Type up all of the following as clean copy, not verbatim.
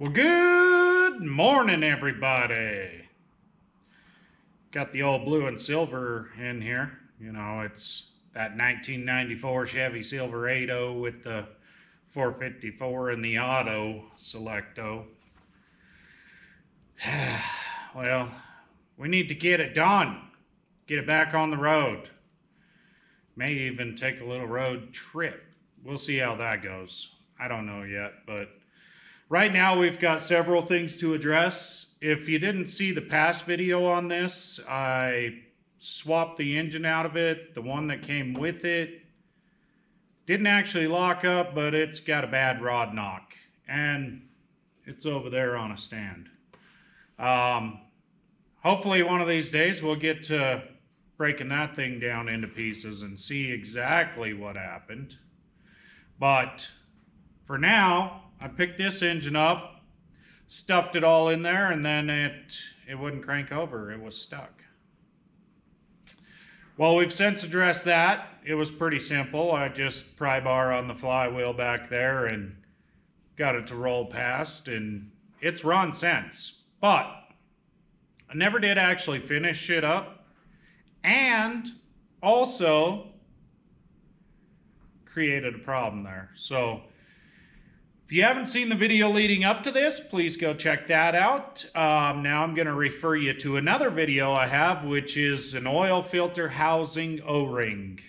Well, good morning, everybody. Got the old blue and silver in here. You know, it's that 1994 Chevy Silverado with the 454 and the auto selecto. Well, we need to get it done. Get it back on the road. May even take a little road trip. We'll see how that goes. I don't know yet, but right now we've got several things to address. If you didn't see the past video on this, I swapped the engine out of it. The one that came with it didn't actually lock up, but it's got a bad rod knock. And it's over there on a stand. Hopefully one of these days we'll get to breaking that thing down into pieces and see exactly what happened. But for now, I picked this engine up, stuffed it all in there, and then it wouldn't crank over. It was stuck. Well, we've since addressed that. It was pretty simple. I just pry bar on the flywheel back there and got it to roll past, and it's run since. But I never did actually finish it up, and also created a problem there. So if you haven't seen the video leading up to this, please go check that out. Now I'm going to refer you to another video I have, which is an oil filter housing O-ring.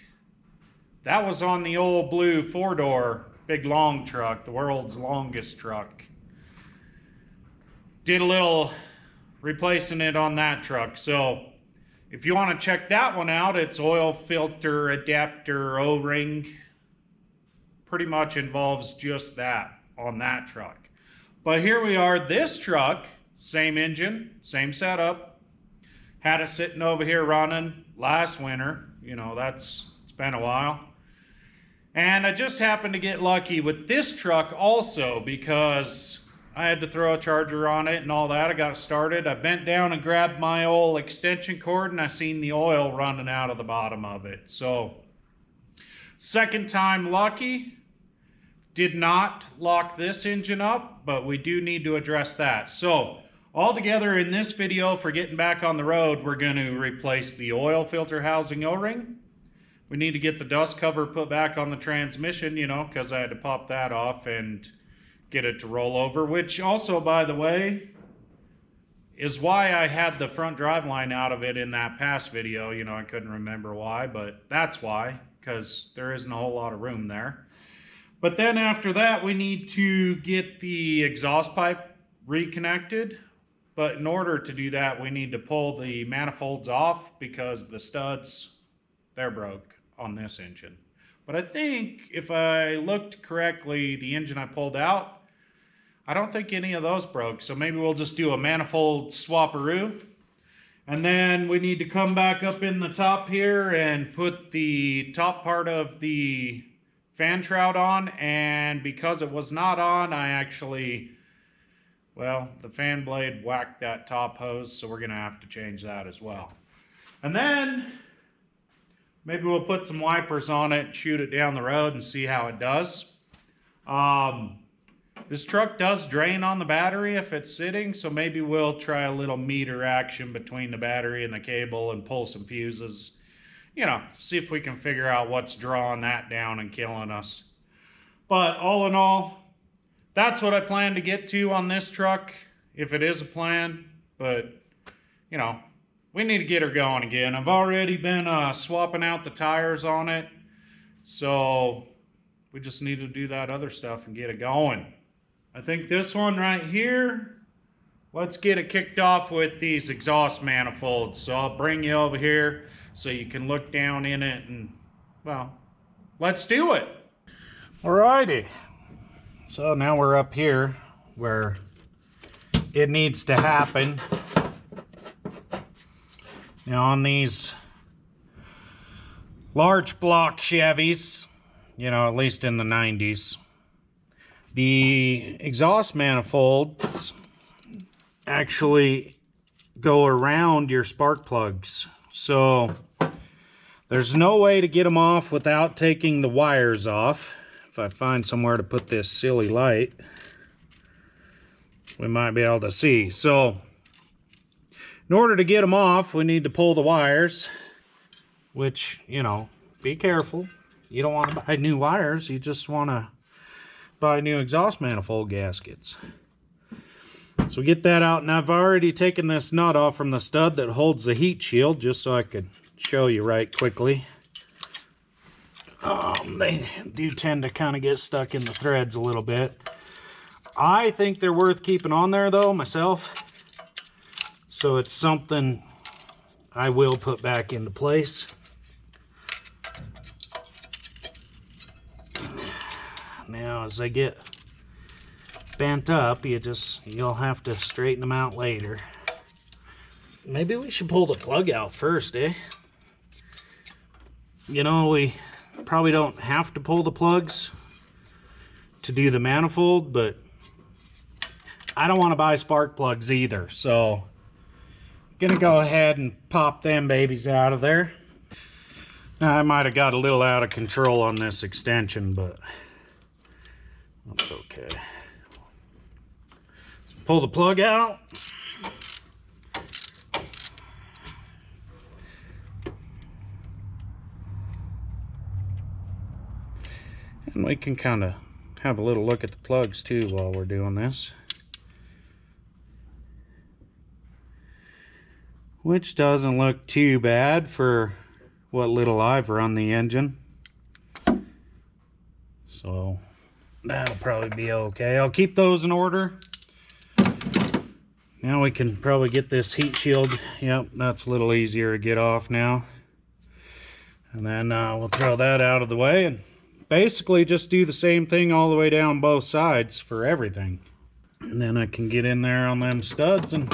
That was on the old blue four-door big long truck, the world's longest truck. Did a little replacing it on that truck. So if you want to check that one out, it's oil filter adapter O-ring. Pretty much involves just that on that truck. But here we are, this truck, same engine, same setup. Had it sitting over here running last winter. You know, it's been a while. And I just happened to get lucky with this truck also, because I had to throw a charger on it and all that. I got started. I bent down and grabbed my old extension cord, and I seen the oil running out of the bottom of it. So, second time lucky. Did not lock this engine up, but we do need to address that. So, all together in this video for getting back on the road, we're going to replace the oil filter housing O-ring. We need to get the dust cover put back on the transmission, you know, because I had to pop that off and get it to roll over, which also, by the way, is why I had the front drive line out of it in that past video. You know, I couldn't remember why, but that's why, because there isn't a whole lot of room there. But then after that, we need to get the exhaust pipe reconnected. But in order to do that, we need to pull the manifolds off because the studs, they're broke on this engine. But I think if I looked correctly, the engine I pulled out, I don't think any of those broke. So maybe we'll just do a manifold swapperoo. And then we need to come back up in the top here and put the top part of the fan shroud on, and because it was not on, I actually, well, the fan blade whacked that top hose, so we're going to have to change that as well. And then maybe we'll put some wipers on it and shoot it down the road and see how it does. This truck does drain on the battery if it's sitting, so maybe we'll try a little meter action between the battery and the cable and pull some fuses. You know, see if we can figure out what's drawing that down and killing us. But all in all, that's what I plan to get to on this truck, if it is a plan. But, you know, we need to get her going again. I've already been swapping out the tires on it, so we just need to do that other stuff and get it going. I think this one right here, let's get it kicked off with these exhaust manifolds. So I'll bring you over here so you can look down in it and, well, let's do it. Alrighty. So now we're up here where it needs to happen. Now on these large block Chevys, you know, at least in the 90s, the exhaust manifolds actually go around your spark plugs. So there's no way to get them off without taking the wires off. If I find somewhere to put this silly light. we might be able to see. So in order to get them off, we need to pull the wires, which, you know, be careful. You don't want to buy new wires. You just want to buy new exhaust manifold gaskets. So we get that out, and I've already taken this nut off from the stud that holds the heat shield, just so I could show you right quickly. They do tend to kind of get stuck in the threads a little bit. I think they're worth keeping on there though, myself. So it's something I will put back into place. Now as they get bent up, you'll have to straighten them out later. Maybe we should pull the plug out first, eh? You know, we probably don't have to pull the plugs to do the manifold, but I don't want to buy spark plugs either, so I'm gonna go ahead and pop them babies out of there. Now, I might have got a little out of control on this extension, but that's okay. So pull the plug out. And we can kind of have a little look at the plugs too while we're doing this. Which doesn't look too bad for what little I've run the engine. So that'll probably be okay. I'll keep those in order. Now we can probably get this heat shield. Yep, that's a little easier to get off now. And then we'll throw that out of the way and basically just do the same thing all the way down both sides for everything. And then I can get in there on them studs and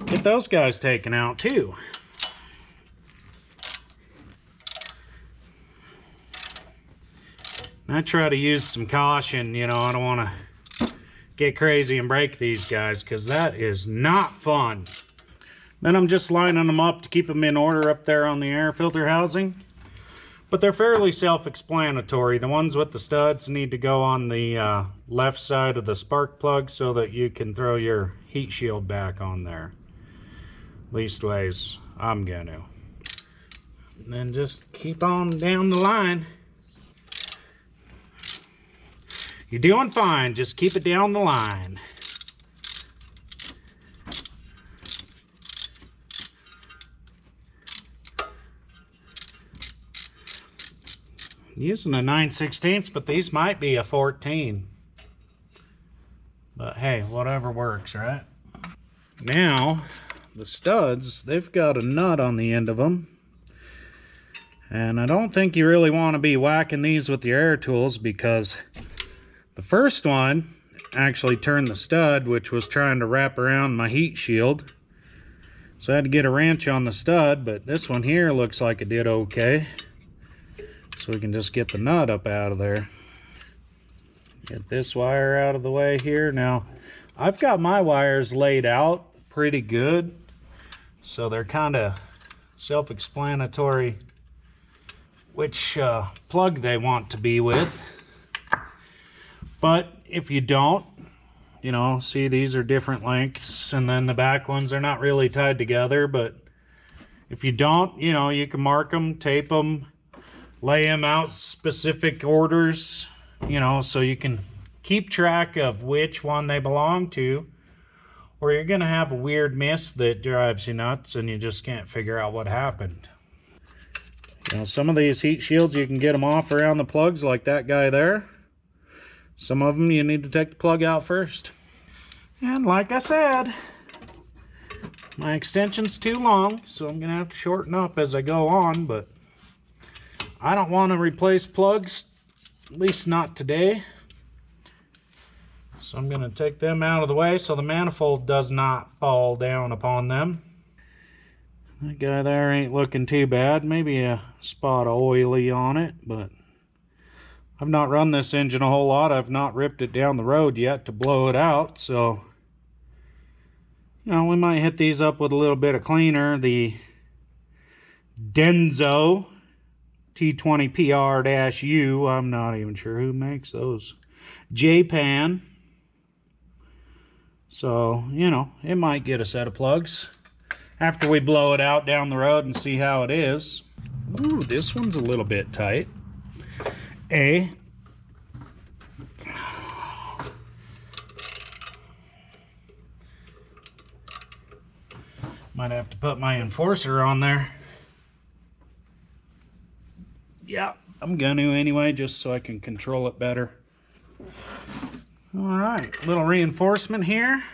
get those guys taken out too. I try to use some caution, you know, I don't want to get crazy and break these guys because that is not fun. Then I'm just lining them up to keep them in order up there on the air filter housing. But they're fairly self-explanatory. The ones with the studs need to go on the left side of the spark plug so that you can throw your heat shield back on there. Leastways, I'm gonna. And then just keep on down the line. You're doing fine, just keep it down the line. Using a 9/16, but these might be a 14. But hey, whatever works, right? Now, the studs, they've got a nut on the end of them. And I don't think you really want to be whacking these with your air tools because the first one actually turned the stud, which was trying to wrap around my heat shield. So I had to get a wrench on the stud, but this one here looks like it did okay. So we can just get the nut up out of there. Get this wire out of the way here. Now, I've got my wires laid out pretty good. So they're kind of self-explanatory which plug they want to be with. But if you don't, you know, see these are different lengths and then the back ones are not really tied together. But if you don't, you know, you can mark them, tape them, lay them out specific orders, you know, so you can keep track of which one they belong to, or you're going to have a weird miss that drives you nuts and you just can't figure out what happened. You know, some of these heat shields, you can get them off around the plugs like that guy there. Some of them you need to take the plug out first. And like I said, my extension's too long, so I'm going to have to shorten up as I go on, but I don't want to replace plugs, at least not today. So I'm going to take them out of the way so the manifold does not fall down upon them. That guy there ain't looking too bad. Maybe a spot of oily on it, but I've not run this engine a whole lot. I've not ripped it down the road yet to blow it out, so you know, we might hit these up with a little bit of cleaner. The Denso T20PR-U, I'm not even sure who makes those. J-Pan. So, you know, it might get a set of plugs after we blow it out down the road and see how it is. Ooh, this one's a little bit tight. Might have to put my enforcer on there. Yeah, I'm gonna anyway, just so I can control it better. All right, little reinforcement here.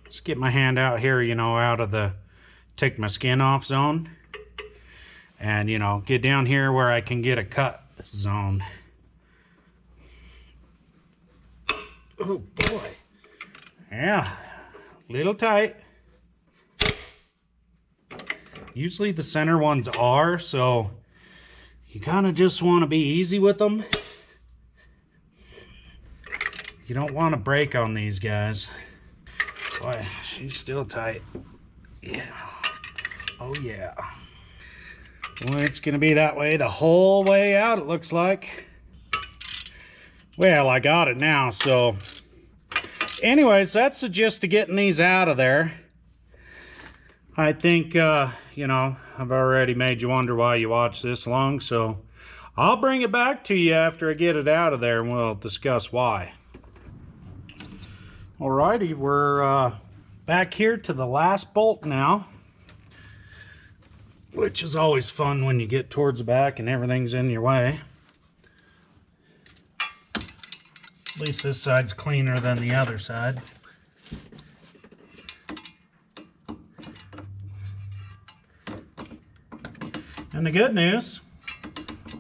Just get my hand out here, you know, out of the take my skin off zone. And, you know, get down here where I can get a cut zone. Oh boy. Yeah, little tight. Usually the center ones are, so you kind of just want to be easy with them. You don't want to break on these guys. Boy, she's still tight. Yeah. Oh yeah. Well, it's gonna be that way the whole way out, it looks like. Well, I got it now, so anyways, that's the gist of getting these out of there. I think, you know, I've already made you wonder why you watched this long, so I'll bring it back to you after I get it out of there and we'll discuss why. Alrighty, we're back here to the last bolt now, which is always fun when you get towards the back and everything's in your way. At least this side's cleaner than the other side. And the good news,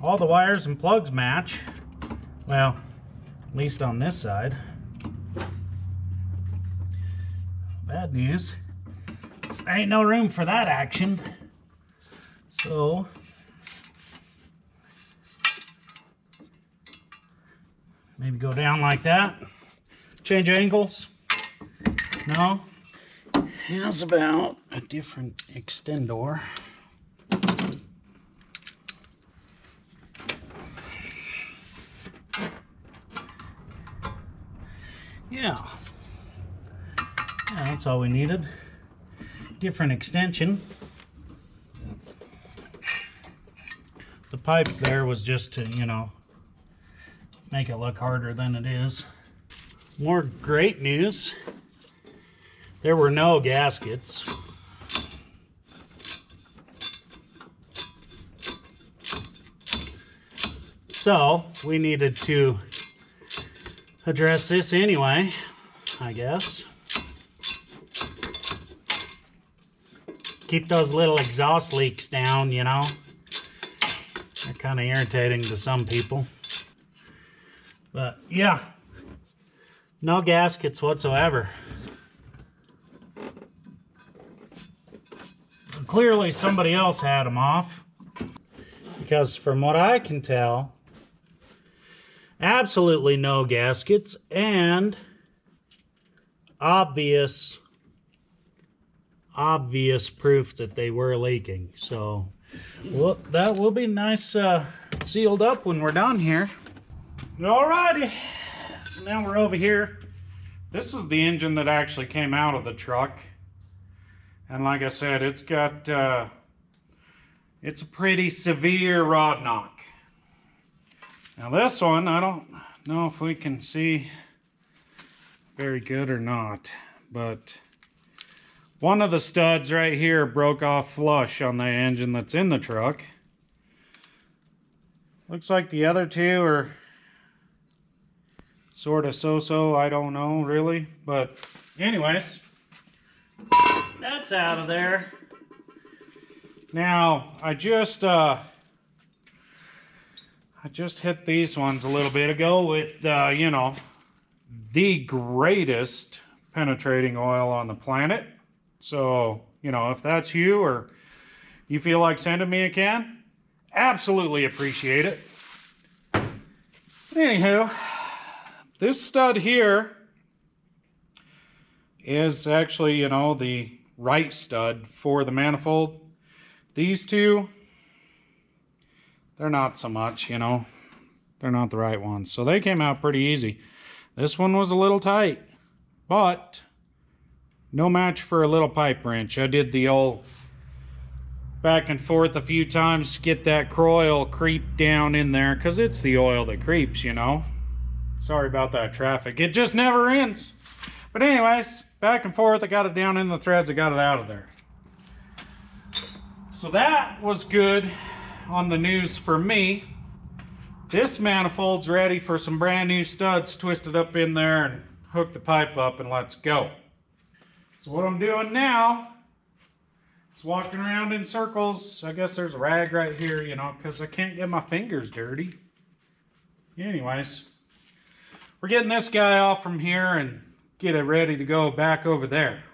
all the wires and plugs match. Well, at least on this side. Bad news, there ain't no room for that action. So maybe go down like that. Change angles. No. How's about a different extendor? Yeah. That's all we needed. Different extension. The pipe there was just to, you know, make it look harder than it is. More great news. There were no gaskets. So we needed to address this anyway, I guess. Keep those little exhaust leaks down, you know. They're kind of irritating to some people. But yeah, no gaskets whatsoever. So clearly somebody else had them off, because from what I can tell, absolutely no gaskets and obvious proof that they were leaking. So well, that will be nice sealed up when we're done here. Alrighty, so now we're over here. This is the engine that actually came out of the truck, and like I said, it's got it's a pretty severe rod knock. Now this one, I don't know if we can see very good or not, but one of the studs right here broke off flush on the engine that's in the truck. Looks like the other two are sort of so-so, I don't know really, but anyways, that's out of there. Now, I just hit these ones a little bit ago with, you know, the greatest penetrating oil on the planet. So, you know, if that's you or you feel like sending me a can, absolutely appreciate it. Anywho, this stud here is actually, you know, the right stud for the manifold. These two, they're not so much, you know. They're not the right ones. So they came out pretty easy. This one was a little tight, but No match for a little pipe wrench. I did the old back and forth a few times to get that coil creep down in there, because it's the oil that creeps, you know. Sorry about that traffic. It just never ends. But anyways, back and forth, I got it down in the threads, I got it out of there. So that was good on the news for me. This manifold's ready for some brand new studs twisted up in there and hook the pipe up and let's go. So what I'm doing now is walking around in circles. I guess there's a rag right here, you know, because I can't get my fingers dirty. Anyways, we're getting this guy off from here and get it ready to go back over there.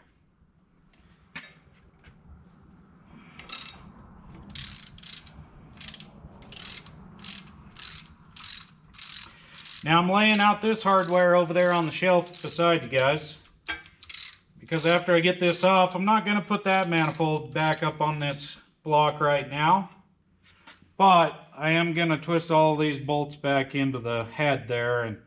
Now I'm laying out this hardware over there on the shelf beside you guys, because after I get this off, I'm not going to put that manifold back up on this block right now, but I am going to twist all these bolts back into the head there and,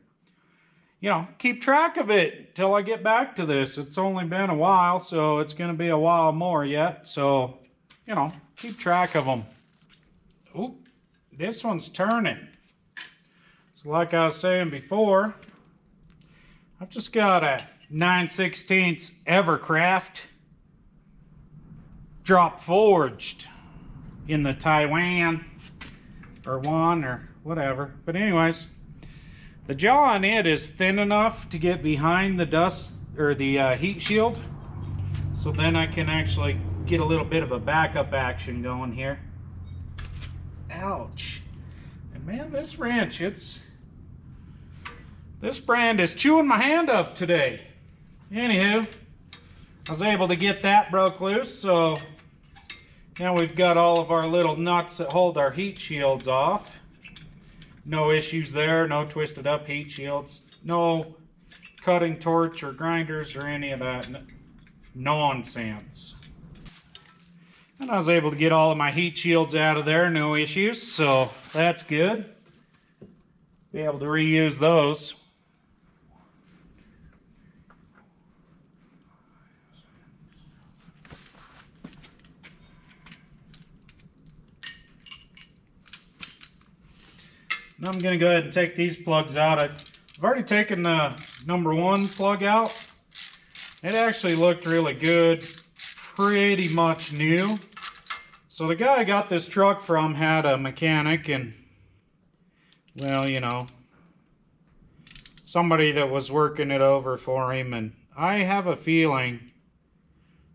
you know, keep track of it till I get back to this. It's only been a while, so it's going to be a while more yet, so, you know, keep track of them. Oop, this one's turning. So like I was saying before, I've just got a 9/16 Evercraft drop forged in the Taiwan or one or whatever. But anyways, the jaw on it is thin enough to get behind the dust or the heat shield. So then I can actually get a little bit of a backup action going here. Ouch. And man, this wrench, this brand is chewing my hand up today. Anywho, I was able to get that broke loose, so now we've got all of our little nuts that hold our heat shields off. No issues there, no twisted up heat shields, no cutting torch or grinders or any of that nonsense. And I was able to get all of my heat shields out of there, no issues, so that's good. Be able to reuse those. Now I'm going to go ahead and take these plugs out. I've already taken the number 1 plug out. It actually looked really good, pretty much new. So the guy I got this truck from had a mechanic and, well, you know, somebody that was working it over for him, and I have a feeling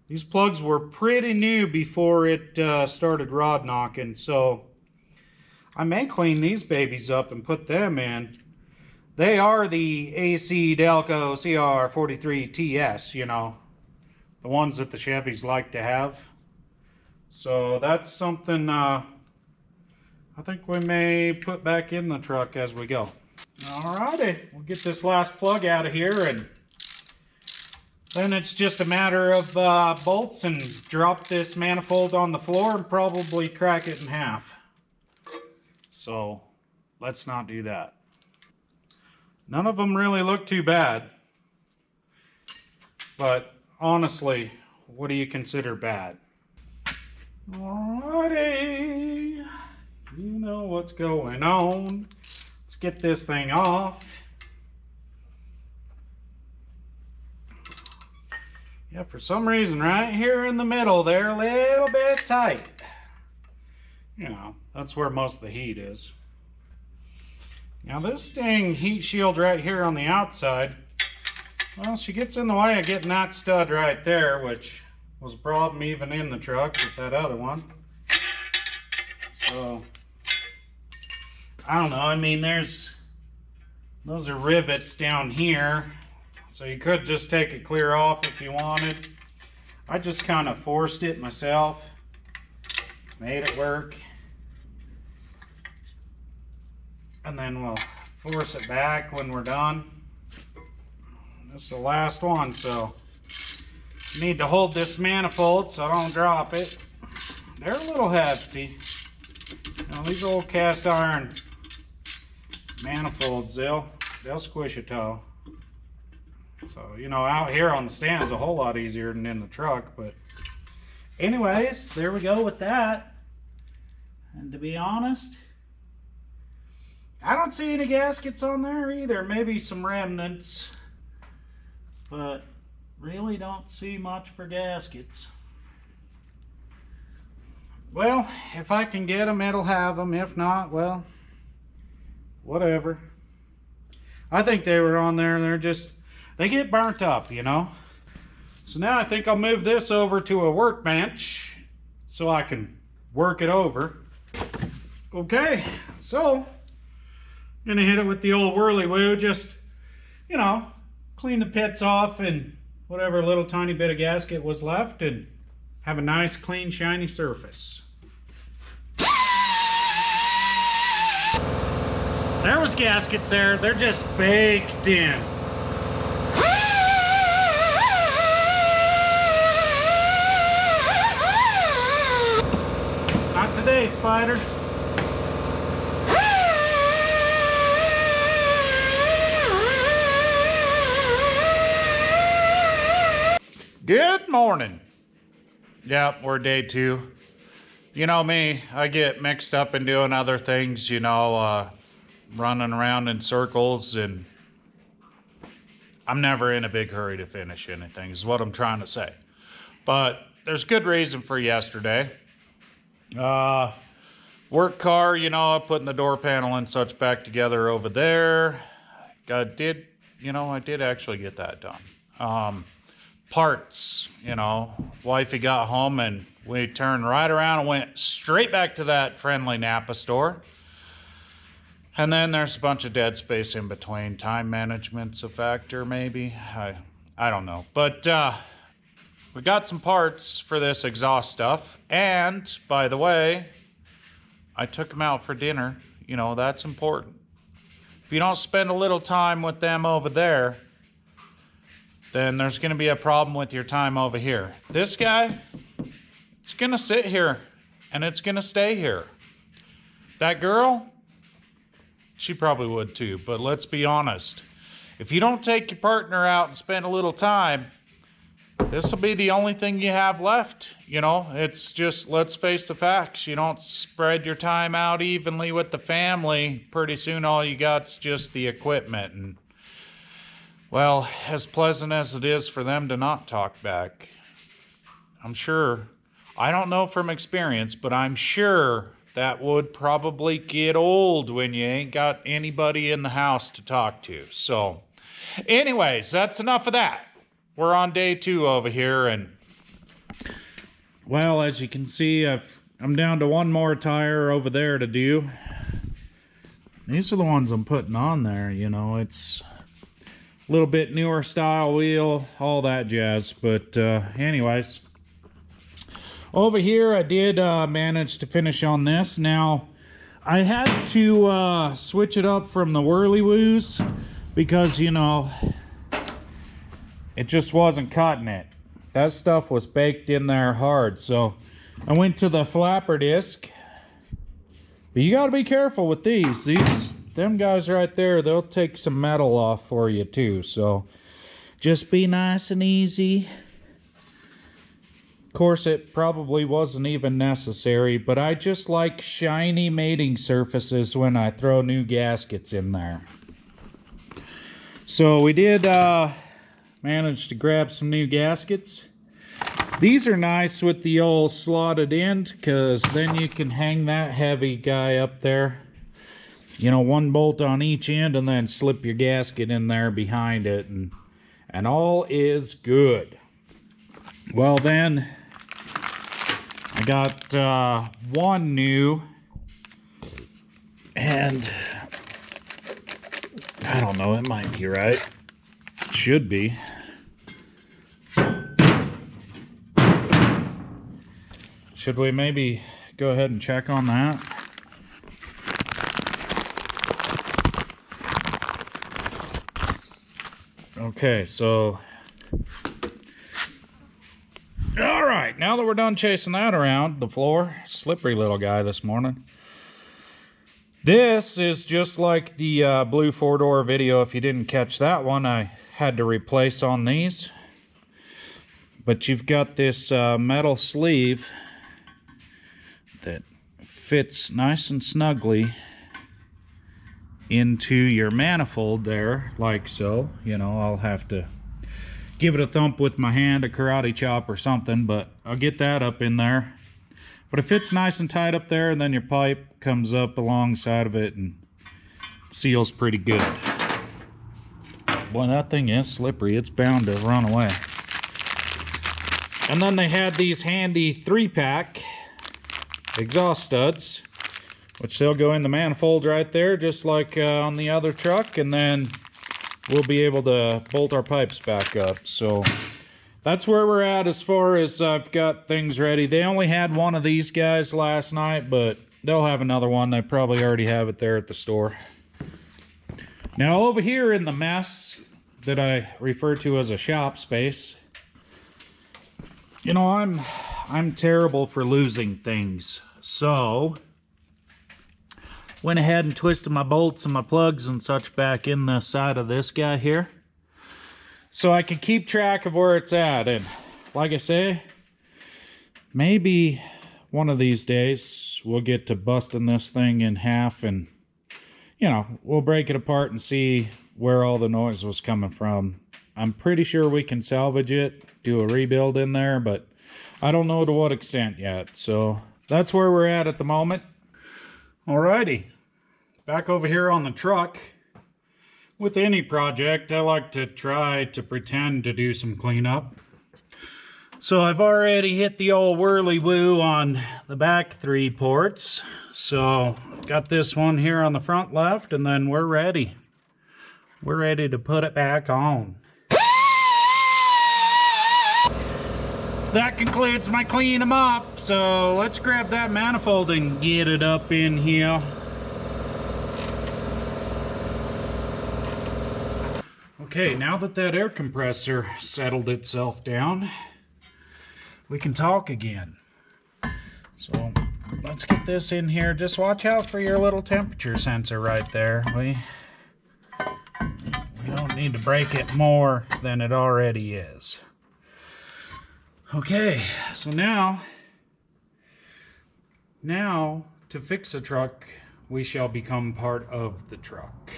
these plugs were pretty new before it started rod knocking, so I may clean these babies up and put them in. They are the AC Delco CR43TS, you know, the ones that the Chevys like to have. So that's something I think we may put back in the truck as we go. Alrighty, we'll get this last plug out of here, and then it's just a matter of bolts and drop this manifold on the floor and probably crack it in half. So let's not do that. None of them really look too bad. But honestly, what do you consider bad? Alrighty. You know what's going on. Let's get this thing off. Yeah, for some reason right here in the middle they're a little bit tight. You know, that's where most of the heat is. Now this dang heat shield right here on the outside, well, she gets in the way of getting that stud right there, which was a problem even in the truck with that other one. So, I don't know, I mean those are rivets down here, so you could just take it clear off if you wanted. I just kind of forced it myself, made it work. And then we'll force it back when we're done. This is the last one, so you need to hold this manifold so I don't drop it. They're a little hefty. Now these old cast iron manifolds, they'll squish a toe. So, you know, out here on the stand is a whole lot easier than in the truck. But anyways, there we go with that. And to be honest, I don't see any gaskets on there either. Maybe some remnants, but really don't see much for gaskets. Well, if I can get them, it'll have them. If not, well, whatever. I think they were on there, and they get burnt up, you know. So now I think I'll move this over to a workbench so I can work it over. Okay, so I'm gonna hit it with the old whirly-woo, just, you know, clean the pits off and whatever little tiny bit of gasket was left, and have a nice, clean, shiny surface. There was gaskets there. They're just baked in. Not today, Spider. Good morning. Yep, we're day 2. You know me, I get mixed up in doing other things, you know, running around in circles, and I'm never in a big hurry to finish anything, is what I'm trying to say. But there's good reason for yesterday. Work car, you know, putting the door panel and such back together over there. I did actually get that done. Parts, you know, wifey got home and we turned right around and went straight back to that friendly Napa store. And then there's a bunch of dead space in between. Time management's a factor, maybe. I don't know. But we got some parts for this exhaust stuff. And, by the way, I took them out for dinner. You know, that's important. If you don't spend a little time with them over there, then there's going to be a problem with your time over here. This guy, it's going to sit here, and it's going to stay here. That girl, she probably would too, but let's be honest. If you don't take your partner out and spend a little time, this will be the only thing you have left. You know, it's just, let's face the facts. You don't spread your time out evenly with the family. Pretty soon all you got's just the equipment. And, well, as pleasant as it is for them to not talk back, I'm sure, I don't know from experience, but I'm sure that would probably get old when you ain't got anybody in the house to talk to. So, anyways, that's enough of that. We're on day 2 over here, and, well, as you can see, I'm down to one more tire over there to do. These are the ones I'm putting on there, you know, it's a little bit newer style wheel, all that jazz. But anyways, over here I did manage to finish on this. Now, I had to switch it up from the whirly-woos because, you know, it just wasn't cutting it. That stuff was baked in there hard. So I went to the flapper disc. But you got to be careful with these. Them guys right there, they'll take some metal off for you too. So just be nice and easy. Of course, it probably wasn't even necessary, but I just like shiny mating surfaces when I throw new gaskets in there. So we did manage to grab some new gaskets. These are nice with the old slotted end, because then you can hang that heavy guy up there. You know, one bolt on each end, and then slip your gasket in there behind it, and all is good. Well, then I got one new, and I don't know, it might be right. It should be. Should we maybe go ahead and check on that? Okay, so, all right, now that we're done chasing that around the floor, slippery little guy this morning. This is just like the blue 4-door video. If you didn't catch that one, I had to replace on these. But you've got this metal sleeve that fits nice and snugly into your manifold there, like so. You know, I'll have to give it a thump with my hand, a karate chop or something, but I'll get that up in there. But it fits nice and tight up there, and then your pipe comes up alongside of it and seals pretty good. Boy, that thing is slippery. It's bound to run away. And then they had these handy 3-pack exhaust studs, which they'll go in the manifold right there, just like on the other truck, and then we'll be able to bolt our pipes back up. So that's where we're at as far as I've got things ready. They only had one of these guys last night, but they'll have another one. They probably already have it there at the store. Now over here in the mess that I refer to as a shop space, you know, I'm terrible for losing things. So went ahead and twisted my bolts and my plugs and such back in the side of this guy here, so I can keep track of where it's at. And like I say, maybe one of these days we'll get to busting this thing in half, and you know, we'll break it apart and see where all the noise was coming from. I'm pretty sure we can salvage it, do a rebuild in there, but I don't know to what extent yet. So that's where we're at the moment. Alrighty, back over here on the truck. With any project, I like to try to pretend to do some cleanup. So I've already hit the old whirly-woo on the back 3 ports. So got this one here on the front left, and then we're ready. We're ready to put it back on. That concludes my clean them up. So let's grab that manifold and get it up in here. Okay, now that that air compressor settled itself down, we can talk again. So let's get this in here. Just watch out for your little temperature sensor right there. We don't need to break it more than it already is. Okay, so now to fix a truck, we shall become part of the truck.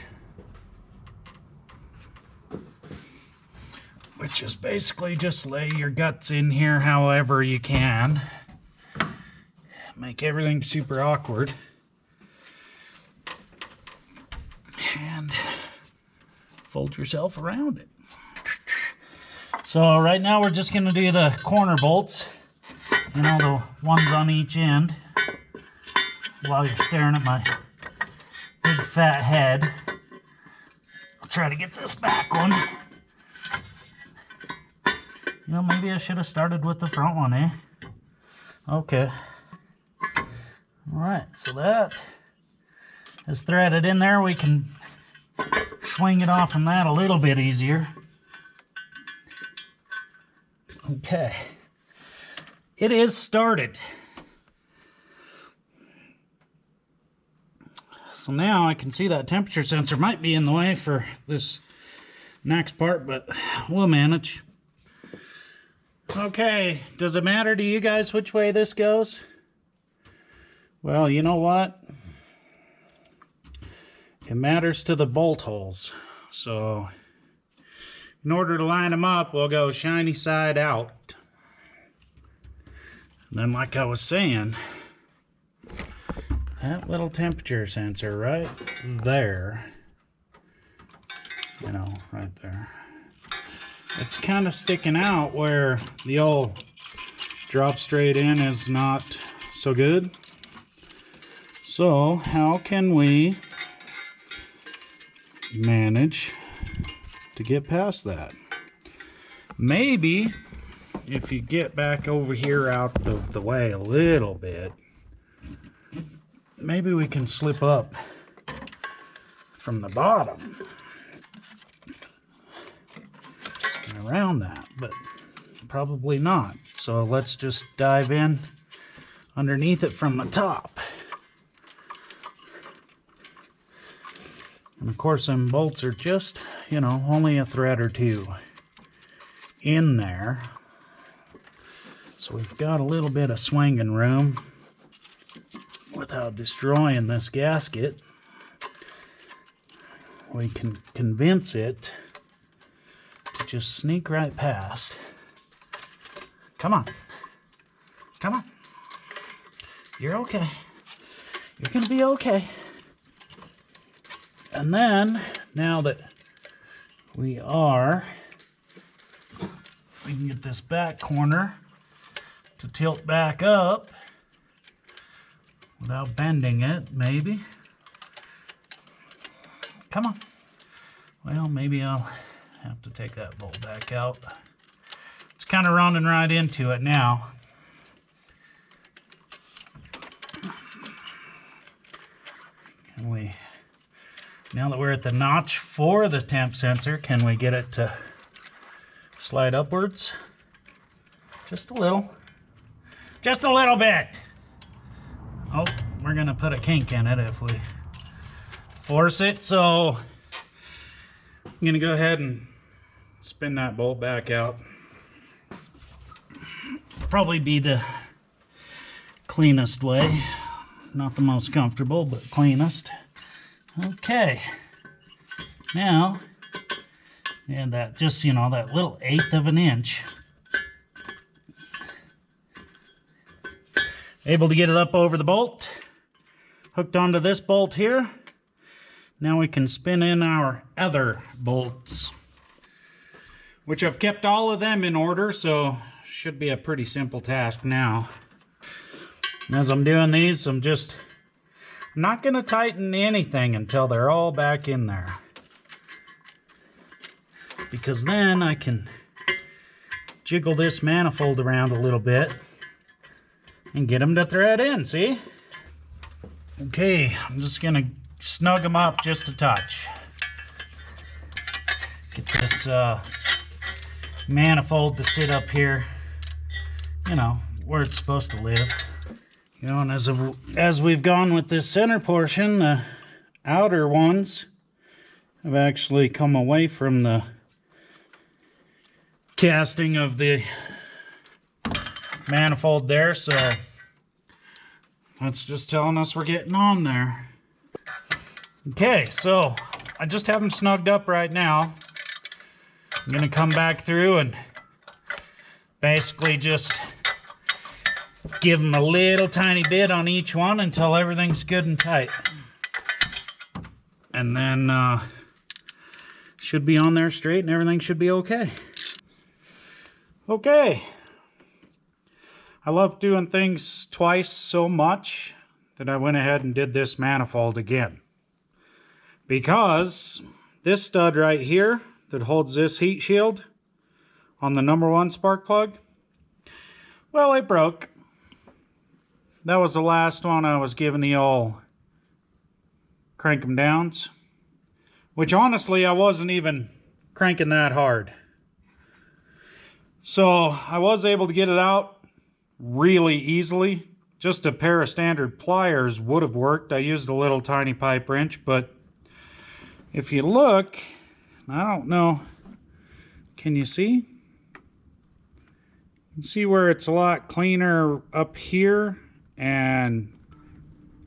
Which is basically just lay your guts in here however you can. Make everything super awkward. And fold yourself around it. So right now we're just going to do the corner bolts, you know, the ones on each end, while you're staring at my big fat head. I'll try to get this back one. You know, maybe I should have started with the front one, eh? Okay. Alright, so that is threaded in there. We can swing it off from that a little bit easier. Okay, it is started. So now I can see that temperature sensor might be in the way for this next part, but we'll manage. Okay, does it matter to you guys which way this goes? Well, you know what? It matters to the bolt holes. So in order to line them up, we'll go shiny side out. And then, like I was saying, that little temperature sensor right there, you know, right there, it's kind of sticking out where the old drop straight in is not so good. So how can we manage to get past that? Maybe if you get back over here out of the way a little bit, maybe we can slip up from the bottom and around that, but probably not. So let's just dive in underneath it from the top. I'm of course, them bolts are just, you know, only a thread or two in there. So we've got a little bit of swinging room without destroying this gasket. We can convince it to just sneak right past. Come on. Come on. You're okay. You're going to be okay. And then, now that we can get this back corner to tilt back up without bending it, maybe. Come on. Well, maybe I'll have to take that bolt back out. It's kind of running right into it now. Can we, now that we're at the notch for the temp sensor, can we get it to slide upwards? Just a little. Just a little bit. Oh, we're gonna put a kink in it if we force it. So I'm gonna go ahead and spin that bolt back out. Probably be the cleanest way. Not the most comfortable, but cleanest. Okay. Now, and that just, you know, that little 1/8 of an inch. Able to get it up over the bolt. Hooked onto this bolt here. Now we can spin in our other bolts, which I've kept all of them in order, so should be a pretty simple task now. And as I'm doing these, I'm not going to tighten anything until they're all back in there, because then I can jiggle this manifold around a little bit and get them to thread in, see? Okay, I'm just going to snug them up just a touch. Get this manifold to sit up here, you know, where it's supposed to live. You know, and as we've gone with this center portion, the outer ones have actually come away from the casting of the manifold there, so that's just telling us we're getting on there. Okay, so I just have them snugged up right now. I'm gonna come back through and basically just give them a little tiny bit on each one until everything's good and tight. And then should be on there straight and everything should be okay. Okay. I love doing things twice so much that I went ahead and did this manifold again. Because this stud right here that holds this heat shield on the #1 spark plug, well, it broke. That was the last one I was giving the old crank 'em downs, which honestly I wasn't even cranking that hard. So I was able to get it out really easily. Just a pair of standard pliers would have worked. I used a little tiny pipe wrench, but if you look, I don't know, can you see? You can see where it's a lot cleaner up here and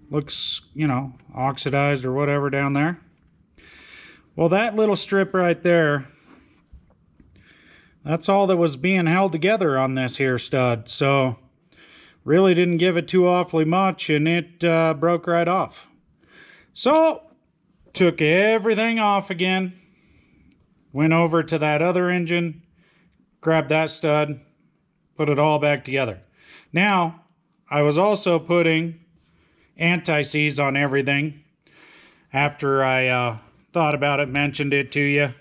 looks, you know, oxidized or whatever down there. Well, that little strip right there, that's all that was being held together on this here stud. So really didn't give it too awfully much, and it broke right off. So took everything off again, went over to that other engine, grabbed that stud, put it all back together. Now I was also putting anti-seize on everything. After I thought about it, mentioned it to you,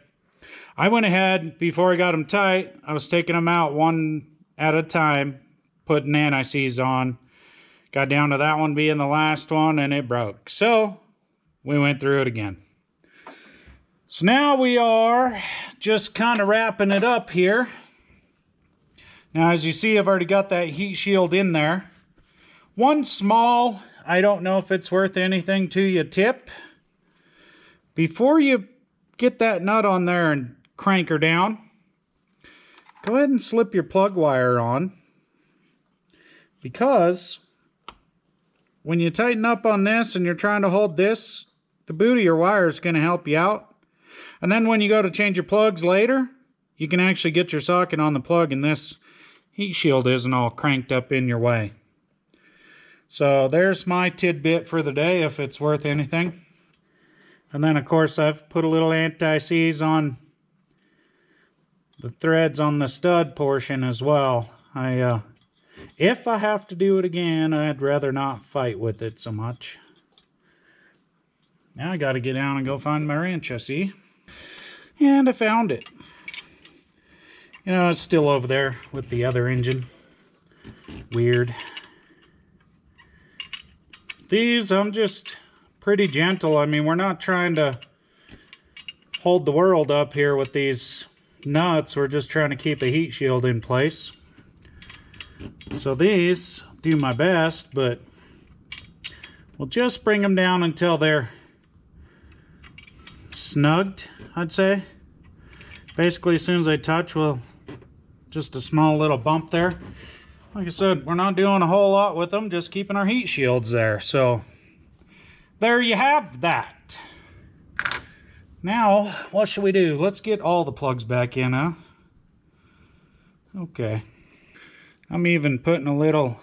I went ahead, before I got them tight, I was taking them out one at a time, putting anti-seize on. Got down to that one being the last one, and it broke. So we went through it again. So now we are just kind of wrapping it up here. Now, as you see, I've already got that heat shield in there. One small, I don't know if it's worth anything to you, tip, before you get that nut on there and crank her down, go ahead and slip your plug wire on, because when you tighten up on this and you're trying to hold this, the boot of your wire is going to help you out. And then when you go to change your plugs later, you can actually get your socket on the plug and this heat shield isn't all cranked up in your way. So there's my tidbit for the day, if it's worth anything. And then of course I've put a little anti-seize on the threads on the stud portion as well. If I have to do it again, I'd rather not fight with it so much. Now I gotta get down and go find my wrench, I see. And I found it. You know, it's still over there with the other engine. Weird. These, I'm just pretty gentle. I mean, we're not trying to hold the world up here with these nuts. We're just trying to keep a heat shield in place. So these do my best, but we'll just bring them down until they're snugged, I'd say. Basically, as soon as they touch, we'll just a small little bump there. Like I said, we're not doing a whole lot with them, just keeping our heat shields there. So there you have that. Now, what should we do? Let's get all the plugs back in, huh? Okay. I'm even putting a little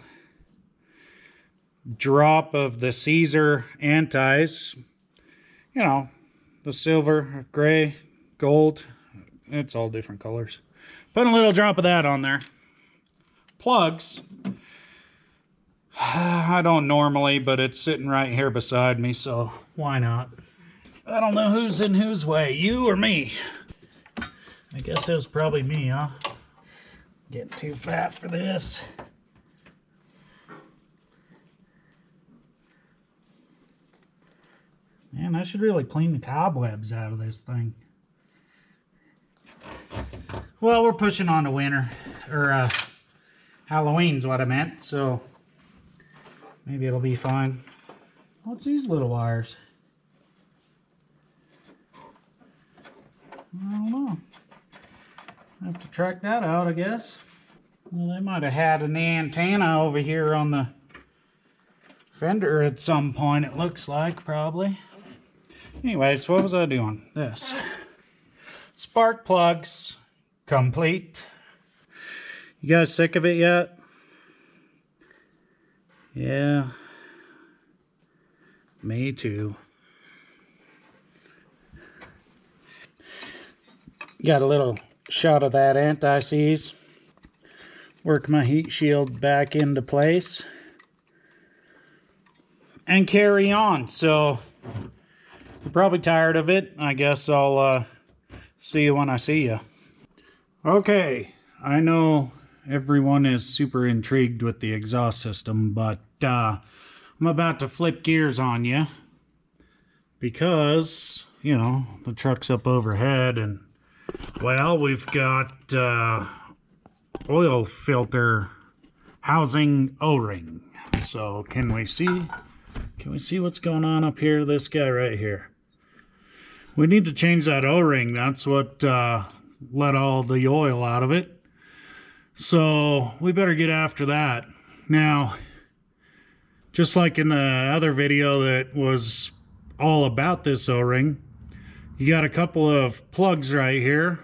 drop of the Caesar antis. You know, the silver, gray, gold. It's all different colors. Put a little drop of that on there. Plugs. I don't normally, but it's sitting right here beside me, so why not? I don't know who's in whose way, you or me. I guess it was probably me, huh? Getting too fat for this. Man, I should really clean the cobwebs out of this thing. Well, we're pushing on to winter, or Halloween's what I meant, so maybe it'll be fine. What's these little wires? I don't know. I have to track that out, I guess. Well, they might have had an antenna over here on the fender at some point, it looks like, probably. Anyways, what was I doing? This. Spark plugs complete. You guys sick of it yet? Yeah. Me too. Got a little shot of that anti-seize. Work my heat shield back into place. And carry on. So, you're probably tired of it. I guess I'll see you when I see you. Okay, I know everyone is super intrigued with the exhaust system, but I'm about to flip gears on you. Because, you know, the truck's up overhead and, well, we've got oil filter housing O-ring. So can we see what's going on up here? This guy right here. We need to change that O-ring. That's what let all the oil out of it. So we better get after that. Now, just like in the other video that was all about this O-ring, you got a couple of plugs right here,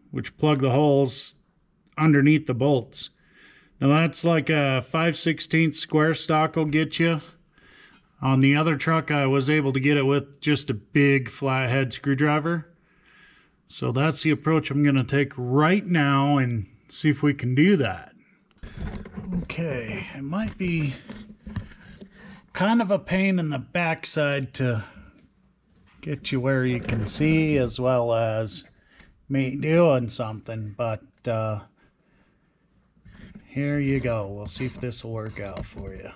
which plug the holes underneath the bolts. Now that's like a 5/16 square stock will get you. On the other truck, I was able to get it with just a big flathead screwdriver. So that's the approach I'm going to take right now and see if we can do that. Okay, it might be kind of a pain in the backside to get you where you can see as well as me doing something, but here you go. We'll see if this will work out for you.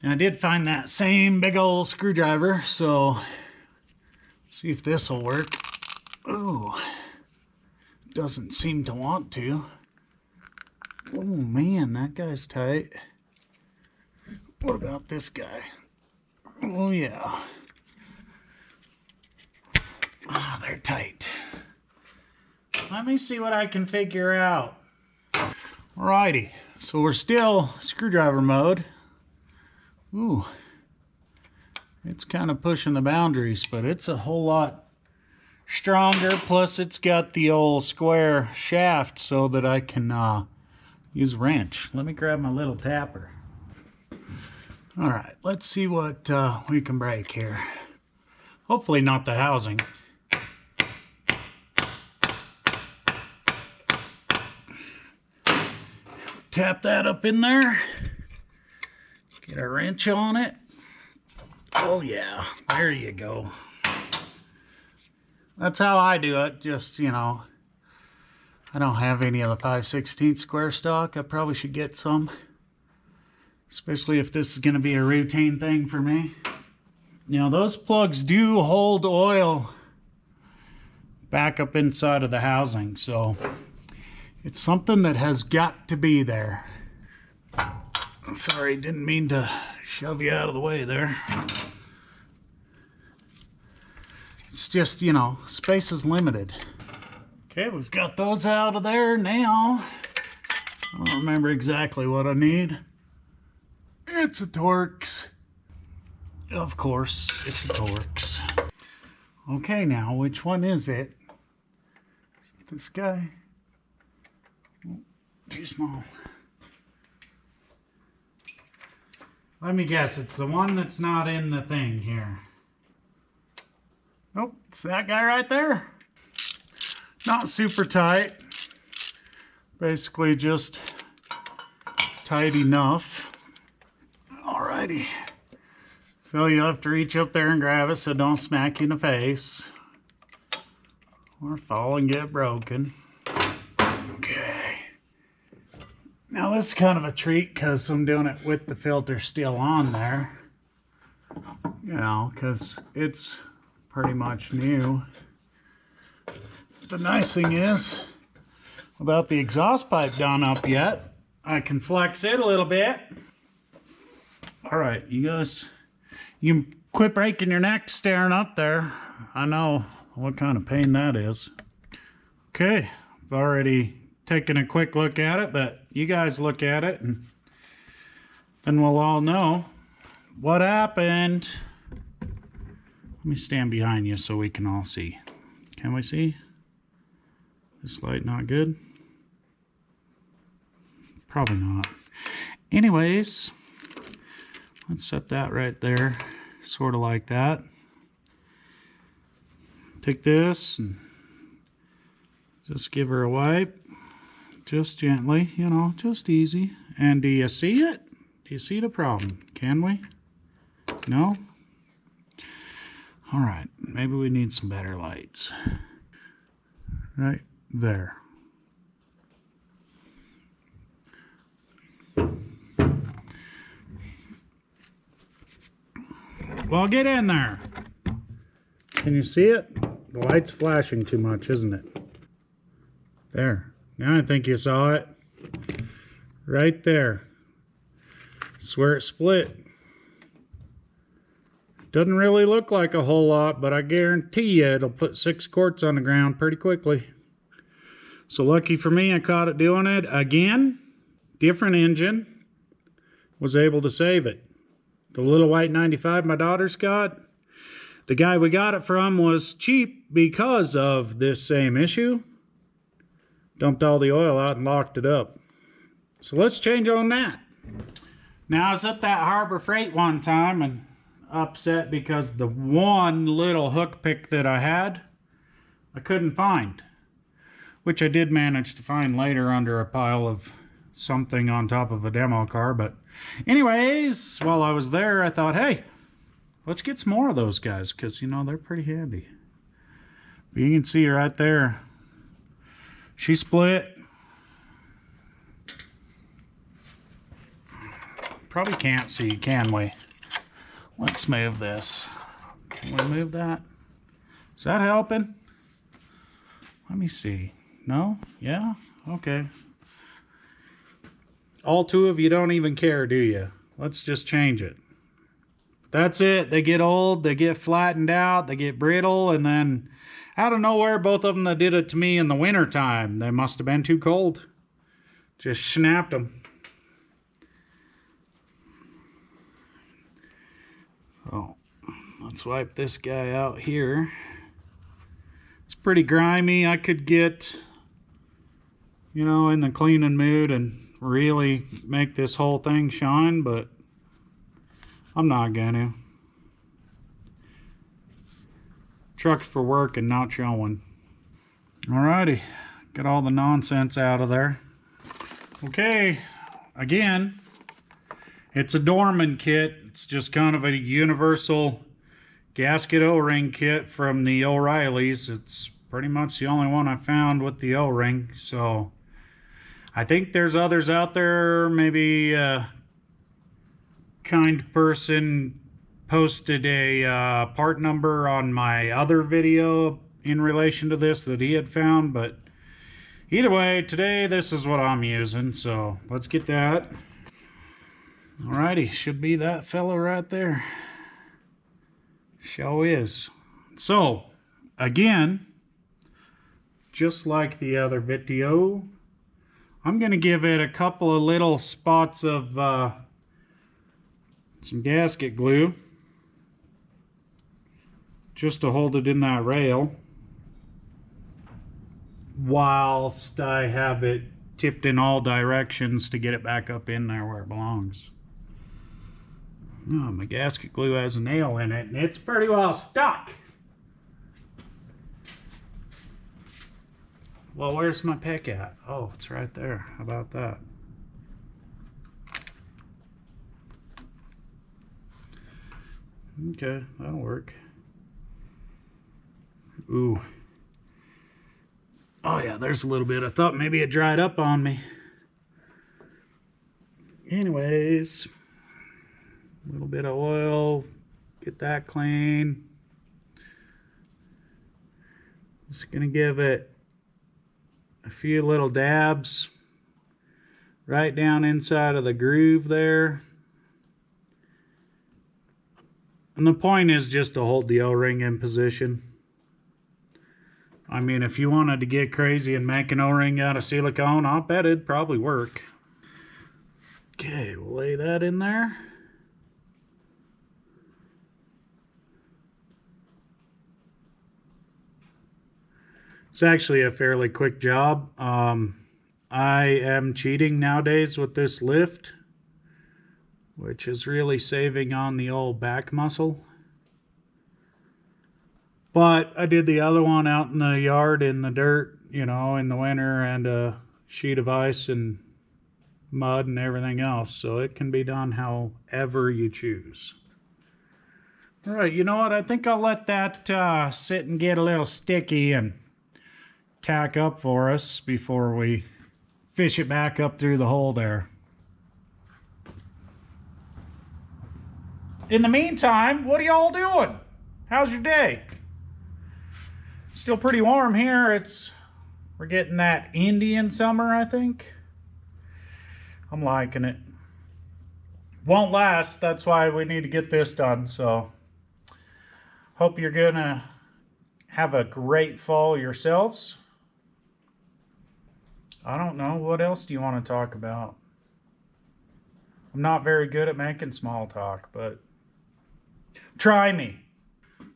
Now, I did find that same big old screwdriver, so see if this will work. Ooh, doesn't seem to want to. Oh man, that guy's tight. What about this guy? Oh yeah. Oh, they're tight. Let me see what I can figure out. Alrighty, so we're still screwdriver mode. Ooh, it's kind of pushing the boundaries, but it's a whole lot stronger. Plus it's got the old square shaft so that I can use a wrench. Let me grab my little tapper. Alright, let's see what we can break here. Hopefully not the housing. Tap that up in there. Get a wrench on it. Oh yeah, there you go. That's how I do it. Just, you know, I don't have any of the 5/16 square stock. I probably should get some. Especially if this is going to be a routine thing for me. Now those plugs do hold oil back up inside of the housing. So it's something that has got to be there. Sorry, didn't mean to shove you out of the way there. It's just, you know, space is limited. Okay, we've got those out of there now. I don't remember exactly what I need. It's a Torx. Of course, it's a Torx. Okay, now, which one is it? Is it this guy? Oh, too small. Let me guess, it's the one that's not in the thing here. Nope, it's that guy right there. Not super tight. Basically just tight enough. Alrighty. So you'll have to reach up there and grab it so don't smack you in the face. Or fall and get broken. Okay. Now this is kind of a treat because I'm doing it with the filter still on there. You know, because it's pretty much new. The nice thing is, without the exhaust pipe done up yet, I can flex it a little bit. Alright, you guys, you can quit breaking your neck staring up there. I know what kind of pain that is. Okay, I've already taken a quick look at it, but you guys look at it and then we'll all know what happened. Let me stand behind you so we can all see. Can we see? This light not good? Probably not. Anyways, let's set that right there, sort of like that. Take this and just give her a wipe. Just gently, you know, just easy. And do you see it? Do you see the problem? Can we? No? Alright, maybe we need some better lights. Right there. Well, get in there. Can you see it? The light's flashing too much, isn't it? There. Now I think you saw it. Right there. That's where it split. Doesn't really look like a whole lot, but I guarantee you it'll put 6 quarts on the ground pretty quickly. So lucky for me, I caught it doing it again. Different engine. Was able to save it. The little white 95 my daughter's got, the guy we got it from was cheap because of this same issue. Dumped all the oil out and locked it up. So let's change on that. Now I was at that Harbor Freight one time and upset because the one little hook pick that I had, I couldn't find. Which I did manage to find later under a pile of something on top of a demo car. But anyways, while I was there, I thought, hey, let's get some more of those guys because, you know, they're pretty handy. But you can see right there. She split. Probably can't see, can we? Let's move this. Can we move that? Is that helping? Let me see. No? Yeah? Okay. All 2 of you don't even care, do you? Let's just change it. that's it. They get old, they get flattened out, they get brittle, and then out of nowhere, both of them that did it to me in the wintertime, they must have been too cold. Just snapped them. So let's wipe this guy out here. It's pretty grimy. I could get, you know, in the cleaning mood and really make this whole thing shine, but I'm not gonna. Truck's for work and not showing. Alrighty, got all the nonsense out of there. Okay, again, it's a Dorman kit. It's just kind of a universal gasket O-ring kit from the O'Reillys. It's pretty much the only one I found with the O-ring, so I think there's others out there. Maybe a kind person posted a part number on my other video in relation to this that he had found, but either way, today this is what I'm using, so let's get that. Alrighty, should be that fellow right there. Show is. So, again, just like the other video, I'm going to give it a couple of little spots of some gasket glue just to hold it in that rail whilst I have it tipped in all directions to get it back up in there where it belongs. Oh, my gasket glue has a nail in it and it's pretty well stuck. Well, where's my pick at? Oh, it's right there. How about that? Okay, that'll work. Ooh. Oh yeah, there's a little bit. I thought maybe it dried up on me. Anyways, a little bit of oil. Get that clean. Just gonna give it a few little dabs right down inside of the groove there. And the point is just to hold the O-ring in position. I mean, if you wanted to get crazy and make an O-ring out of silicone, I'll bet it'd probably work. Okay, we'll lay that in there. It's actually a fairly quick job. I am cheating nowadays with this lift, which is really saving on the old back muscle. But I did the other one out in the yard in the dirt, you know, in the winter, and a sheet of ice and mud and everything else. So it can be done however you choose. All right, you know what? I think I'll let that sit and get a little sticky and tack up for us before we fish it back up through the hole there. In the meantime, what are y'all doing? How's your day? Still pretty warm here. We're getting that Indian summer, I think. I'm liking it. Won't last. That's why we need to get this done. So, hope you're gonna have a great fall yourselves. I don't know. What else do you want to talk about? I'm not very good at making small talk, but try me.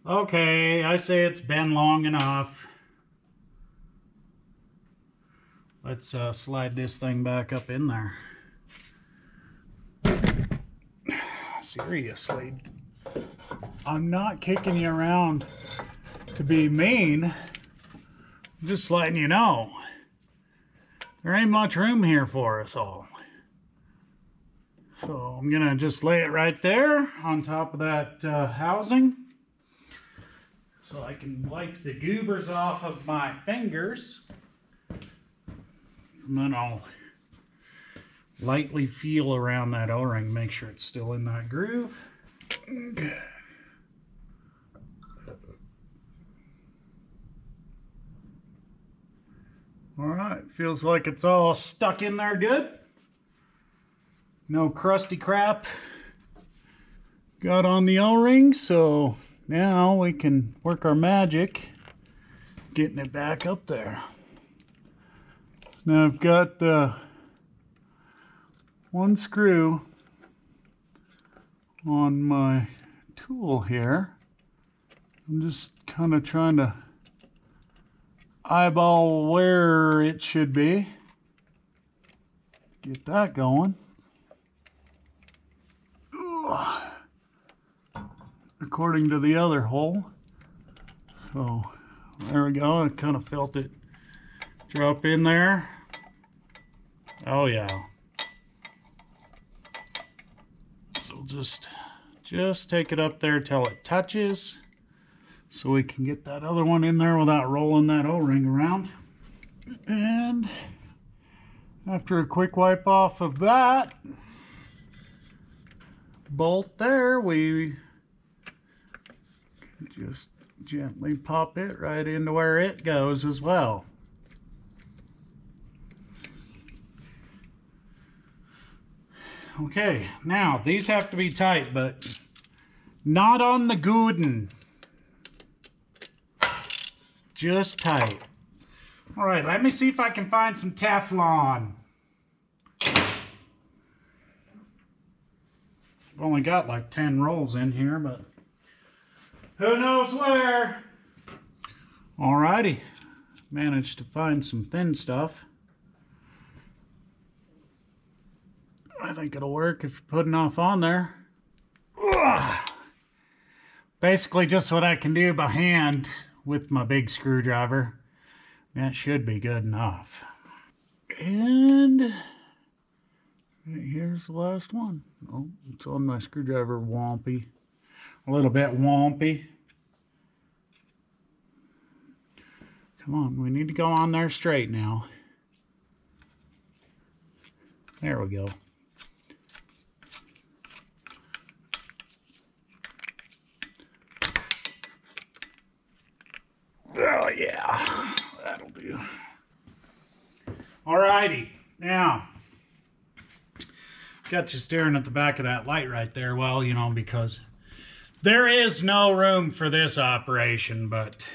Okay, I say it's been long enough. Let's slide this thing back up in there. Seriously, I'm not kicking you around to be mean. I'm just letting you know. There ain't much room here for us all. So I'm gonna just lay it right there on top of that housing, so I can wipe the goobers off of my fingers. And then I'll lightly feel around that O-ring, make sure it's still in that groove. Okay. All right, feels like it's all stuck in there good. No crusty crap got on the O-ring, so now we can work our magic getting it back up there. So now I've got the one screw on my tool here. I'm just kind of trying to eyeball where it should be. Get that going. According to the other hole. So there we go. I kind of felt it drop in there. Oh yeah. So just take it up there till it touches, so we can get that other one in there without rolling that O-ring around. And after a quick wipe off of that bolt there, we can just gently pop it right into where it goes as well. Okay, now these have to be tight, but not on the gooden. Just tight. All right, let me see if I can find some Teflon. I've only got like 10 rolls in here, but who knows where? Alrighty, managed to find some thin stuff. I think it'll work if you put enough on there. Ugh. Basically just what I can do by hand with my big screwdriver. That should be good enough. And here's the last one. Oh, it's on my screwdriver wompy. A little bit wompy. Come on, we need to go on there straight now. There we go. Oh yeah, that'll do. Alrighty, now got you staring at the back of that light right there. Well, you know, because there is no room for this operation, but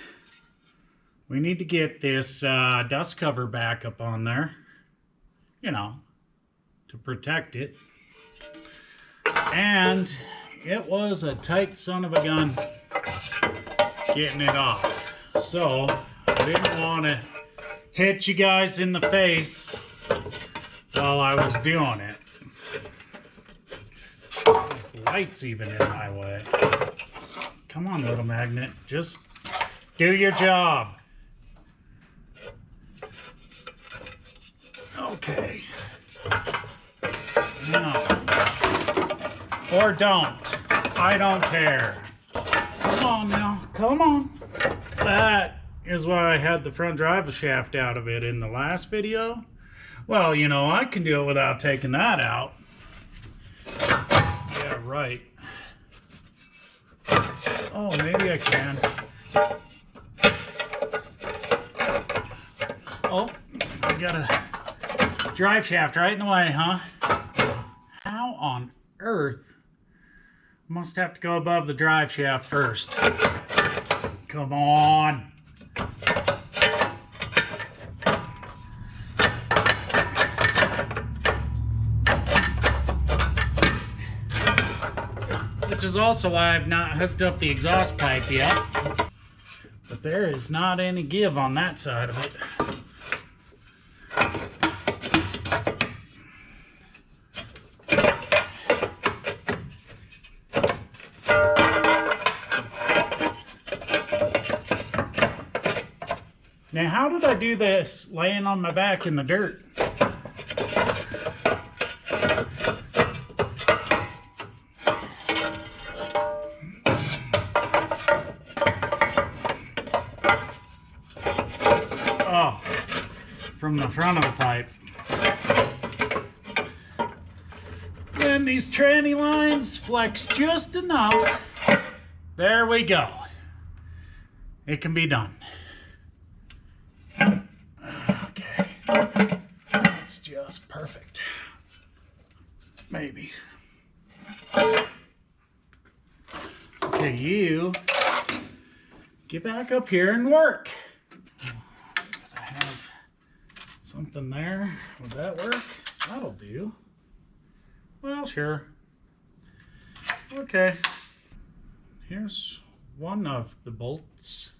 we need to get this dust cover back up on there, you know, to protect it. And it was a tight son of a gun getting it off. So I didn't want to hit you guys in the face while I was doing it. This light's even in my way. Come on, little magnet. Just do your job. Okay. Now. Or don't. I don't care. Come on now. Come on. That is why I had the front drive shaft out of it in the last video. Well, you know, I can do it without taking that out. Yeah, right. Oh, maybe I can. Oh, I got a drive shaft right in the way, huh? How on earth? Must have to go above the drive shaft first. Come on. Which is also why I've not hooked up the exhaust pipe yet. But there is not any give on that side of it. Now, how did I do this laying on my back in the dirt? Oh, from the front of the pipe. Then these tranny lines flex just enough. There we go. It can be done. That's just perfect. Maybe. to you get back up here and work. I have something there. Would that work? That'll do. Well, sure. Okay. Here's one of the bolts.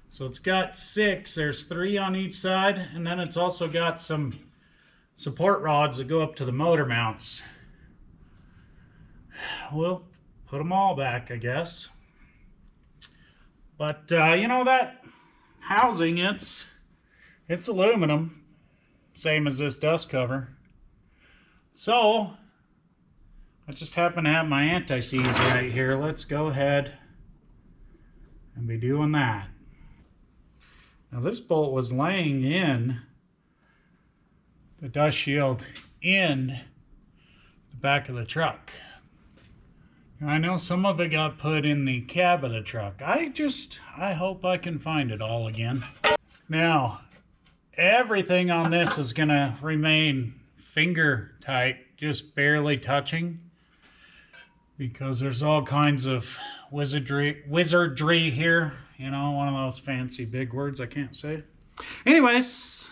So it's got 6. There's 3 on each side, and then it's also got some support rods that go up to the motor mounts. We'll put them all back, I guess. But you know, that housing, it's aluminum, same as this dust cover. So I just happen to have my anti-seize right here. Let's go ahead and be doing that. Now this bolt was laying in the dust shield in the back of the truck. And I know some of it got put in the cab of the truck. I hope I can find it all again. Now, everything on this is gonna remain finger tight, just barely touching, because there's all kinds of wizardry here. You know, one of those fancy big words I can't say. Anyways,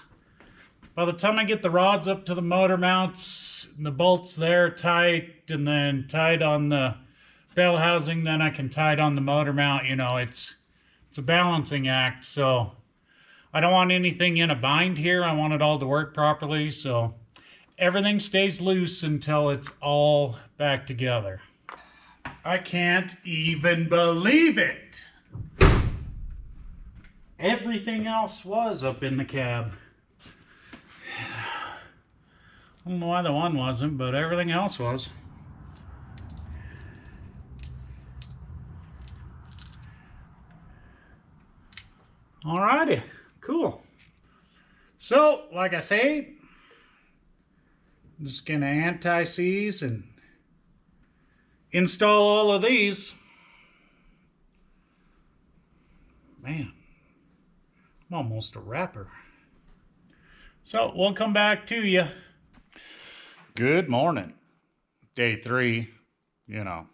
by the time I get the rods up to the motor mounts, the bolts there tight, and then tied on the bell housing, then I can tie it on the motor mount. You know, it's a balancing act, so I don't want anything in a bind here. I want it all to work properly, so everything stays loose until it's all back together. I can't even believe it. Everything else was up in the cab. I don't know why the one wasn't, but everything else was. Alrighty, cool. So, like I say, I'm just gonna anti-seize and install all of these. Man, I'm almost a rapper. So we'll come back to you. Good morning. Day 3, you know.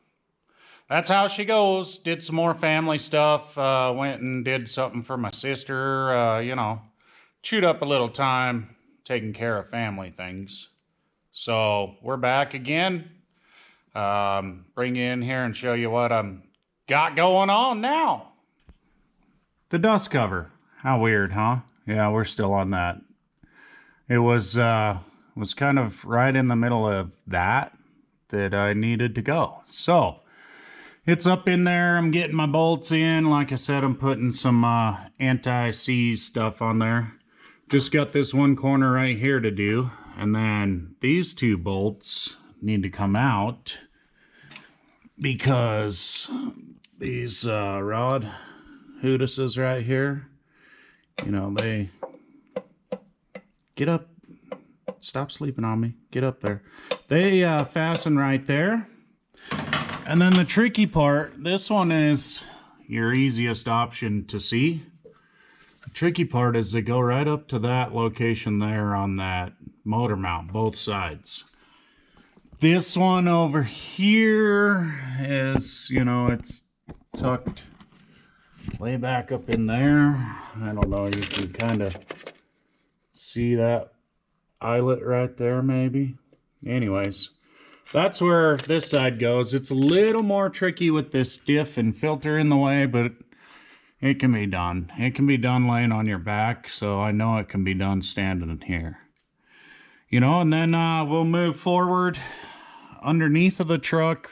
That's how she goes. Did some more family stuff. Went and did something for my sister. You know, chewed up a little time taking care of family things. So we're back again. Bring you in here and show you what I'm got going on now. The dust cover. How weird, huh? Yeah, we're still on that. It was kind of right in the middle of that I needed to go. So it's up in there. I'm getting my bolts in. Like I said, I'm putting some anti-seize stuff on there. Just got this one corner right here to do. And then these 2 bolts need to come out because these rod hoodises right here, you know, they get up. Stop sleeping on me. Get up there. They fasten right there. And then the tricky part, this one is your easiest option to see. The tricky part is they go right up to that location there on that motor mount, both sides. This one over here is, you know, it's tucked way back up in there. I don't know, you can kind of see that eyelet right there maybe. Anyways, that's where this side goes. It's a little more tricky with this diff and filter in the way, but it can be done. It can be done laying on your back, so I know it can be done standing here. You know, and then we'll move forward underneath of the truck.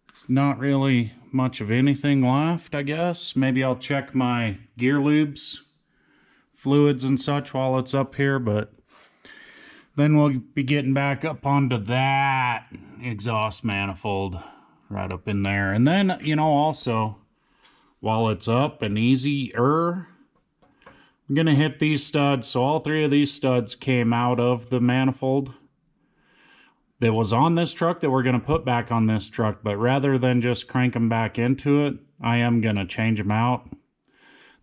It's not really much of anything left, I guess. Maybe I'll check my gear lubes, fluids and such while it's up here, but then we'll be getting back up onto that exhaust manifold right up in there. And then, you know, also, while it's up and easier, I'm going to hit these studs. So all 3 of these studs came out of the manifold that was on this truck that we're going to put back on this truck. But rather than just crank them back into it, I am going to change them out.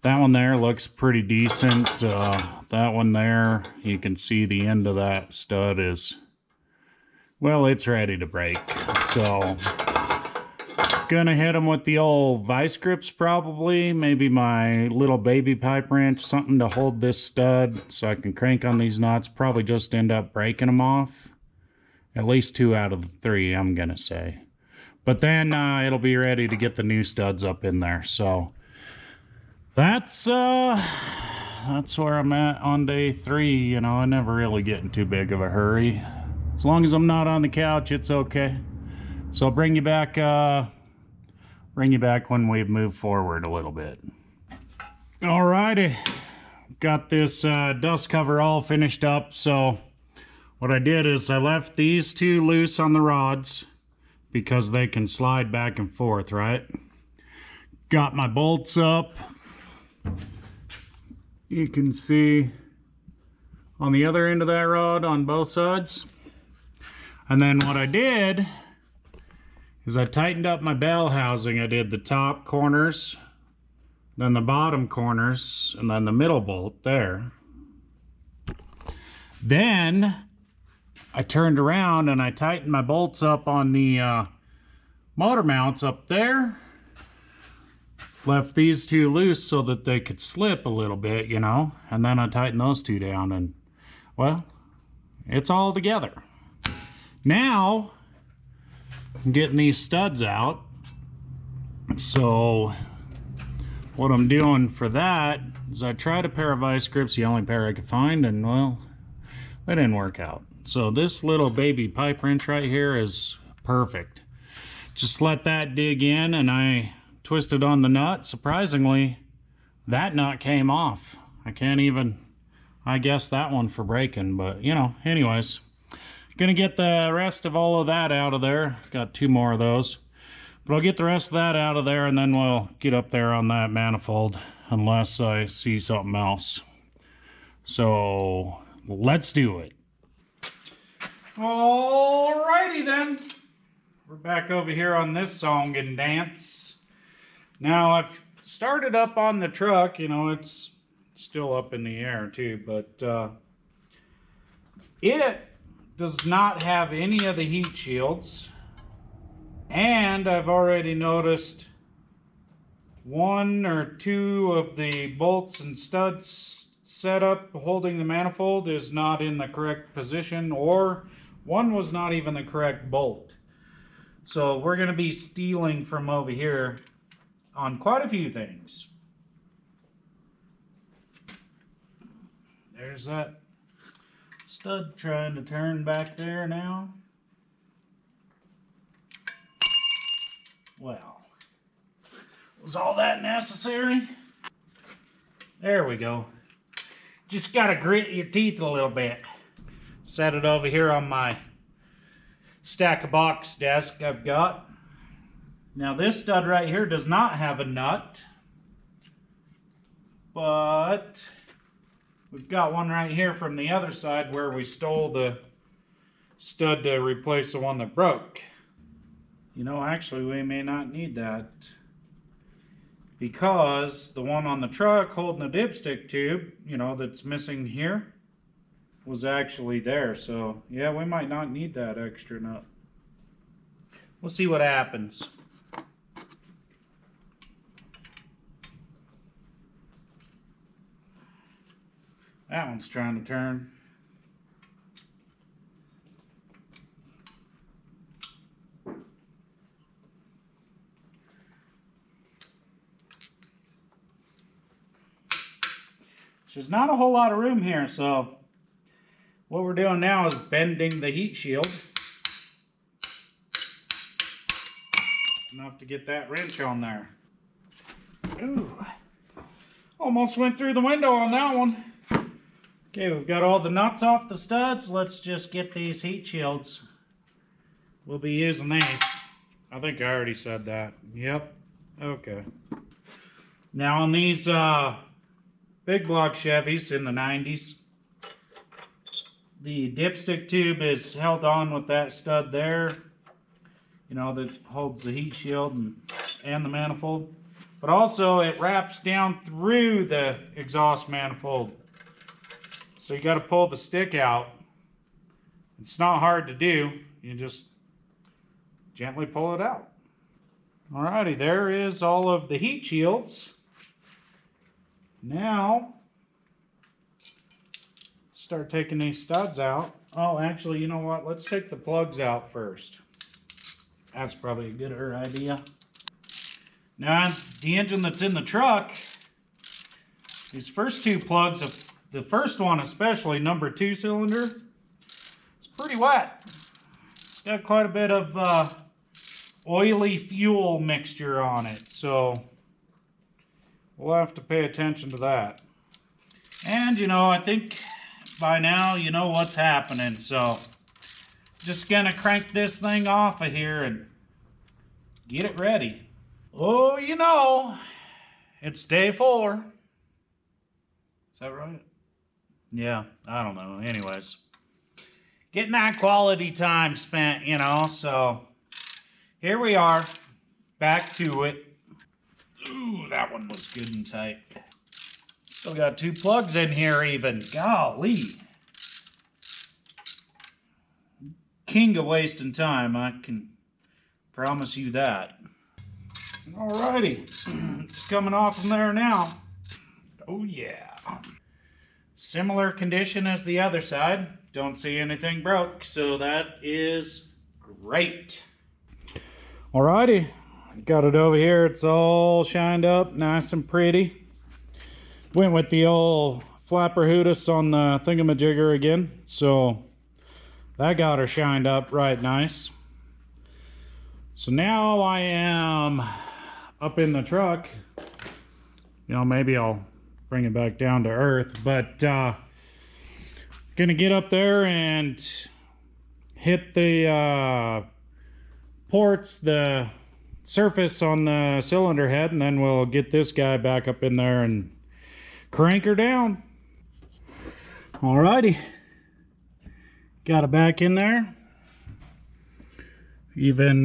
That one there looks pretty decent. That one there, you can see the end of that stud is, well, it's ready to break. So Gonna hit them with the old vice grips probably, maybe my little baby pipe wrench, something to hold this stud so I can crank on these knots. Probably just end up breaking them off. At least 2 out of the 3, I'm gonna say. But then it'll be ready to get the new studs up in there. So that's where I'm at on day 3. You know, I never really get in too big of a hurry. As long as I'm not on the couch, it's okay. So I'll bring you back when we've moved forward a little bit. Alrighty, got this dust cover all finished up. So what I did is I left these 2 loose on the rods because they can slide back and forth, right? Got my bolts up. You can see on the other end of that rod on both sides. And then what I did is I tightened up my bell housing. I did the top corners, then the bottom corners, and then the middle bolt there. Then I turned around and I tightened my bolts up on the motor mounts up there. Left these 2 loose so that they could slip a little bit, you know, and then I tightened those 2 down, and well, it's all together. Now I'm getting these studs out. So what I'm doing for that is I tried a pair of vice grips, the only pair I could find, and well, they didn't work out. So this little baby pipe wrench right here is perfect. Just let that dig in, and I twisted on the nut. Surprisingly, that nut came off. I guess that one for breaking, but you know, anyways. Gonna get the rest of all of that out of there. Got 2 more of those. But I'll get the rest of that out of there, and then we'll get up there on that manifold, unless I see something else. So let's do it. Alrighty then. We're back over here on this song and dance. Now I've started up on the truck, you know, it's still up in the air too, but it does not have any of the heat shields. And I've already noticed 1 or 2 of the bolts and studs set up holding the manifold is not in the correct position, or one was not even the correct bolt. So we're going to be stealing from over here on quite a few things. There's that stud trying to turn back there now. Well, was all that necessary? There we go. Just gotta grit your teeth a little bit. Set it over here on my stack of box desk I've got. Now this stud right here does not have a nut, but we've got one right here from the other side where we stole the stud to replace the one that broke. You know, actually we may not need that, because the one on the truck holding the dipstick tube, you know, that's missing here, was actually there. So yeah, we might not need that extra nut. We'll see what happens. That one's trying to turn. There's not a whole lot of room here, so what we're doing now is bending the heat shield enough to get that wrench on there. Ooh, almost went through the window on that one. Okay, we've got all the nuts off the studs. Let's just get these heat shields. We'll be using these. I think I already said that. Yep. Okay. Now on these big block Chevys in the 90s, the dipstick tube is held on with that stud there, you know, that holds the heat shield and the manifold. But also it wraps down through the exhaust manifold. So you got to pull the stick out. It's not hard to do. You just gently pull it out. Alrighty, there is all of the heat shields. Now, start taking these studs out. Oh, actually, you know what? Let's take the plugs out first. That's probably a gooder idea. Now, the engine that's in the truck, these first two plugs, the first one especially, number 2 cylinder, it's pretty wet. It's got quite a bit of oily fuel mixture on it, so we'll have to pay attention to that. And, you know, I think by now you know what's happening, so just gonna crank this thing off of here and get it ready. Oh, you know, it's day 4. Is that right? Yeah, I don't know. Anyways, getting that quality time spent, you know, so here we are, back to it. Ooh, that one was good and tight. Still got 2 plugs in here even. Golly. King of wasting time, I can promise you that. Alrighty, it's coming off from there now. Oh yeah. Similar condition as the other side. Don't see anything broke, so that is great. Alrighty, got it over here. It's all shined up, nice and pretty. Went with the old flapper hoodus on the thingamajigger again, so that got her shined up right nice. So now I am up in the truck. You know, maybe I'll bring it back down to earth, but gonna get up there and hit the ports, the surface on the cylinder head, and then we'll get this guy back up in there and crank her down. Alrighty, got it back in there. Even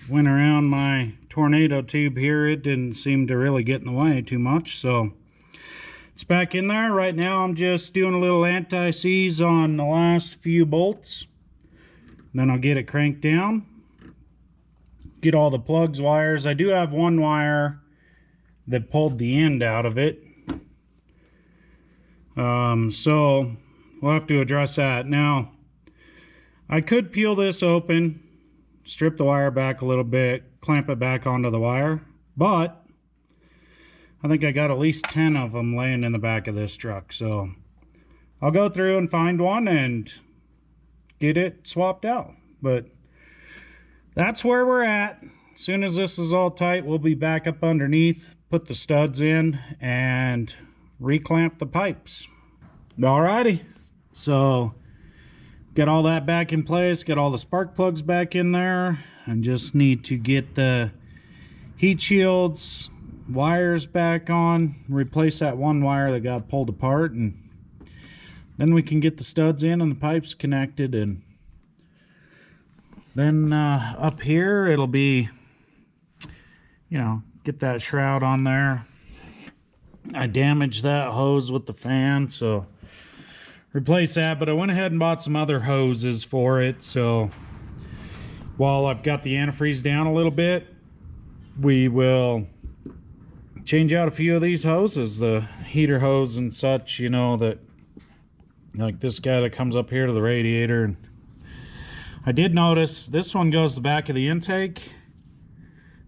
went around my tornado tube here. It didn't seem to really get in the way too much, so it's back in there. Right now I'm just doing a little anti-seize on the last few bolts. Then I'll get it cranked down. Get all the plugs, wires. I do have one wire that pulled the end out of it. So we'll have to address that. Now, I could peel this open, strip the wire back a little bit, clamp it back onto the wire, but I think I got at least 10 of them laying in the back of this truck, so I'll go through and find one and get it swapped out. But that's where we're at. As soon as this is all tight, we'll be back up underneath, put the studs in, and reclamp the pipes. Alrighty, so got all that back in place, got all the spark plugs back in there, and just need to get the heat shields, wires back on, replace that one wire that got pulled apart, and then we can get the studs in and the pipes connected. And then up here it'll be, you know, get that shroud on there. I damaged that hose with the fan, so replace that, but I went ahead and bought some other hoses for it. So while I've got the antifreeze down a little bit, we will change out a few of these hoses, the heater hose and such, you know, that like this guy that comes up here to the radiator. And I did notice this one goes to the back of the intake,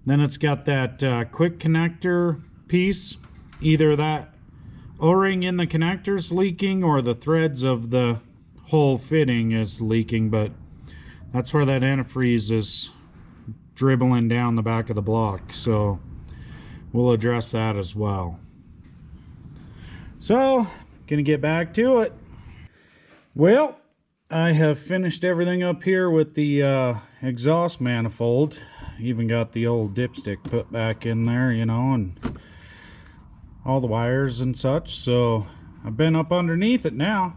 then it's got that quick connector piece. Either that O-ring in the connector's leaking or the threads of the whole fitting is leaking, but that's where that antifreeze is dribbling down the back of the block, so we'll address that as well. So, gonna get back to it. Well, I have finished everything up here with the exhaust manifold. Even got the old dipstick put back in there, you know, and all the wires and such. So I've been up underneath it now.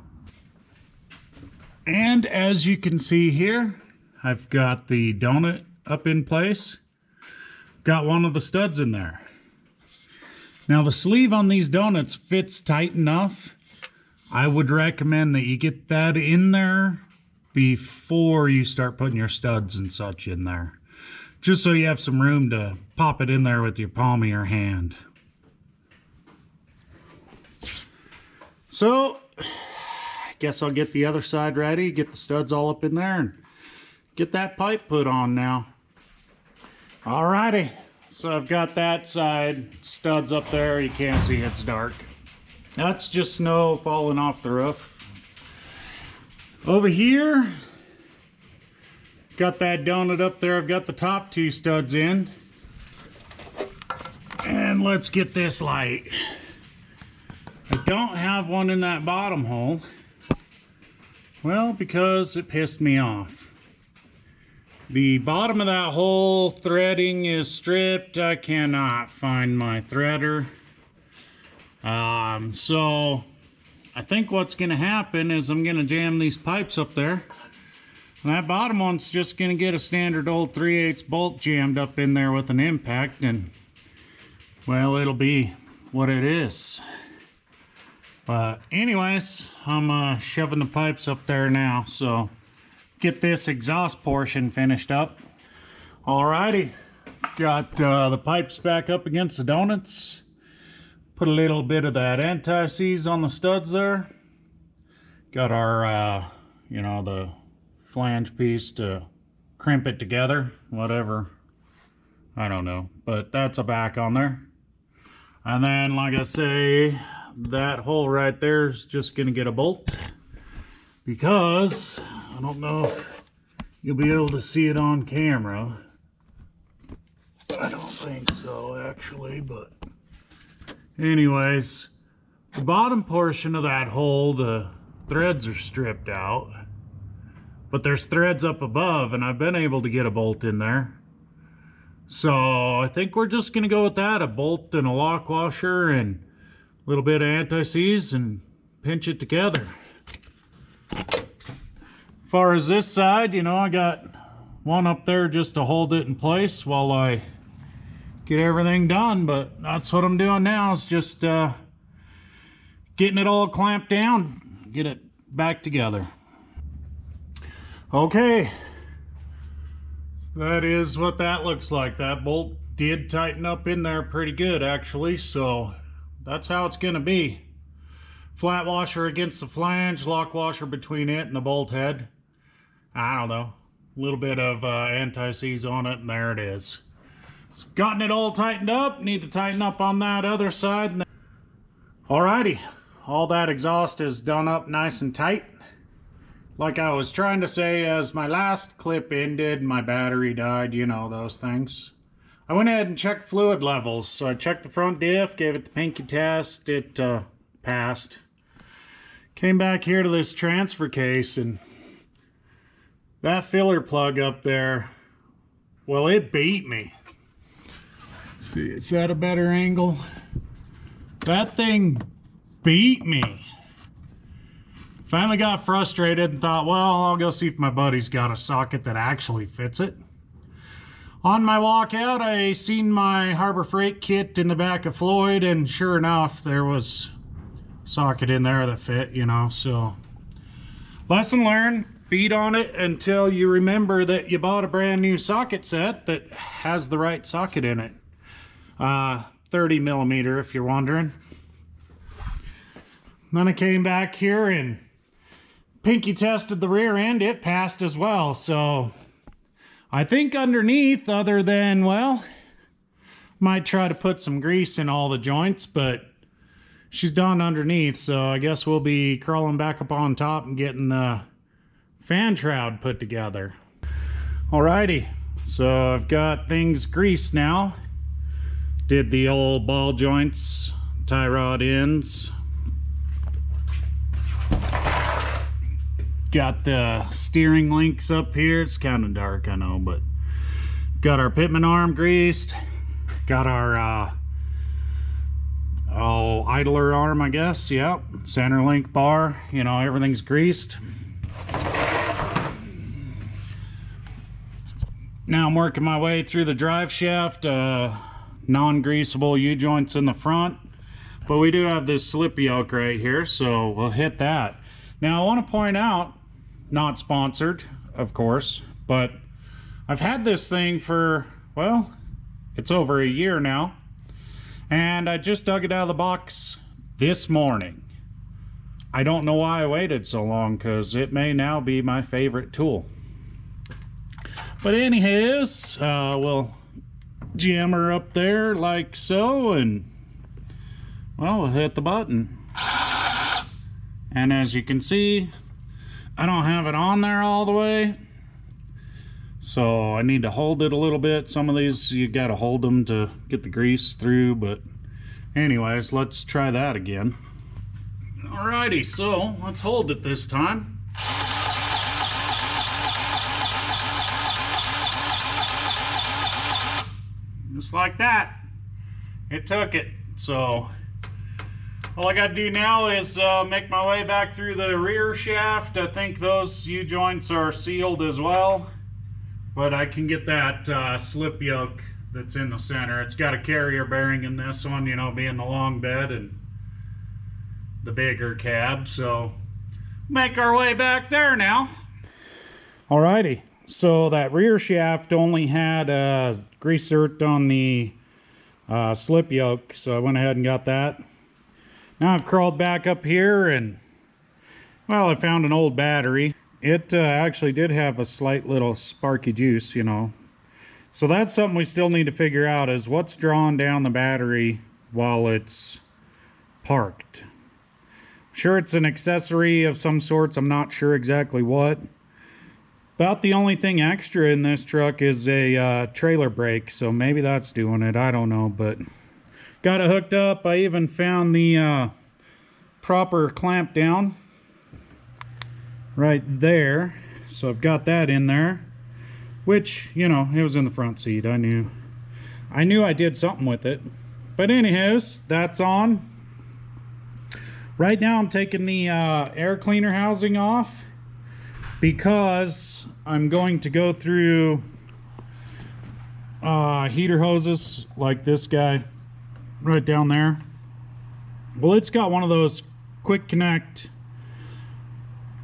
And as you can see here, I've got the donut up in place. Got one of the studs in there. Now the sleeve on these donuts fits tight enough. I would recommend that you get that in there before you start putting your studs and such in there. just so you have some room to pop it in there with your palm of your hand. So, I guess I'll get the other side ready, get the studs all up in there, and get that pipe put on now. Alrighty, so I've got that side studs up there. You can't see, it's dark. That's just snow falling off the roof. Over here, got that donut up there. I've got the top two studs in. And let's get this light. I don't have one in that bottom hole. Well, because it pissed me off. The bottom of that hole threading is stripped. I cannot find my threader. So I think what's going to happen is I'm going to jam these pipes up there. And that bottom one's just going to get a standard old 3/8 bolt jammed up in there with an impact, and well, it'll be what it is. But anyways, I'm shoving the pipes up there now, so get this exhaust portion finished up. Alrighty, got the pipes back up against the donuts. Put a little bit of that anti-seize on the studs there. Got our, you know, the flange piece to crimp it together, whatever. I don't know, but that's a back on there. And then, like I say, that hole right there is just gonna get a bolt, because I don't know if you'll be able to see it on camera. I don't think so, actually, but anyways, the bottom portion of that hole, the threads are stripped out, but there's threads up above, and I've been able to get a bolt in there. So I think we're just gonna go with that, a bolt and a lock washer and a little bit of anti-seize and pinch it together. As far as this side, you know, I got one up there just to hold it in place while I get everything done, but that's what I'm doing now, is just getting it all clamped down, get it back together. Okay, so that is what that looks like. That bolt did tighten up in there pretty good, actually, so that's how it's gonna be. Flat washer against the flange, lock washer between it and the bolt head. I don't know, a little bit of anti-seize on it, and there it is. So gotten it all tightened up, need to tighten up on that other side. Alrighty, all that exhaust is done up nice and tight. Like I was trying to say, as my last clip ended, my battery died, you know, those things. I went ahead and checked fluid levels. So I checked the front diff, gave it the pinky test, it passed. Came back here to this transfer case, and that filler plug up there, well, it beat me. Let's see, is that a better angle? That thing beat me. Finally got frustrated and thought, well, I'll go see if my buddy's got a socket that actually fits it. On my walk out, I seen my Harbor Freight kit in the back of Floyd, and sure enough, there was a socket in there that fit, you know, so. Lesson learned, beat on it until you remember that you bought a brand new socket set that has the right socket in it. 30 millimeter, if you're wondering. Then I came back here and pinky tested the rear end. It passed as well, so I think underneath, other than, well, might try to put some grease in all the joints, but she's done underneath, so I guess we'll be crawling back up on top and getting the fan shroud put together. Alrighty, so I've got things greased now. Did the old ball joints, tie rod ends. Got the steering links up here. It's kind of dark, I know, but got our pitman arm greased. Got our idler arm, I guess. Yep, center link bar. You know, everything's greased. Now I'm working my way through the drive shaft. Non-greasable U-joints in the front, but we do have this slip yoke right here, so we'll hit that. Now I want to point out, not sponsored, of course, but I've had this thing for, well, it's over a year now, and I just dug it out of the box this morning. I don't know why I waited so long, because it may now be my favorite tool. But anyways, we'll jam her up there like so, and well, we'll hit the button. And as you can see, I don't have it on there all the way, so I need to hold it a little bit. Some of these you gotta hold them to get the grease through, but anyways, let's try that again. Alrighty, so let's hold it this time. Just like that. It took it. So all I gotta do now is make my way back through the rear shaft. I think those U-joints are sealed as well, but I can get that slip yoke that's in the center. It's got a carrier bearing in this one, you know, being the long bed and the bigger cab. So make our way back there now. Alrighty, so that rear shaft only had grease zerk on the slip yoke, so I went ahead and got that. Now I've crawled back up here and, well, I found an old battery. It actually did have a slight little sparky juice, you know. So that's something we still need to figure out, is what's drawing down the battery while it's parked. I'm sure it's an accessory of some sorts. I'm not sure exactly what. About the only thing extra in this truck is a trailer brake, so maybe that's doing it. I don't know, but got it hooked up. I even found the proper clamp down right there, so I've got that in there, which, you know, it was in the front seat. I knew I did something with it. But anyways, that's on. Right now I'm taking the air cleaner housing off, because I'm going to go through heater hoses like this guy right down there. Well, it's got one of those quick connect,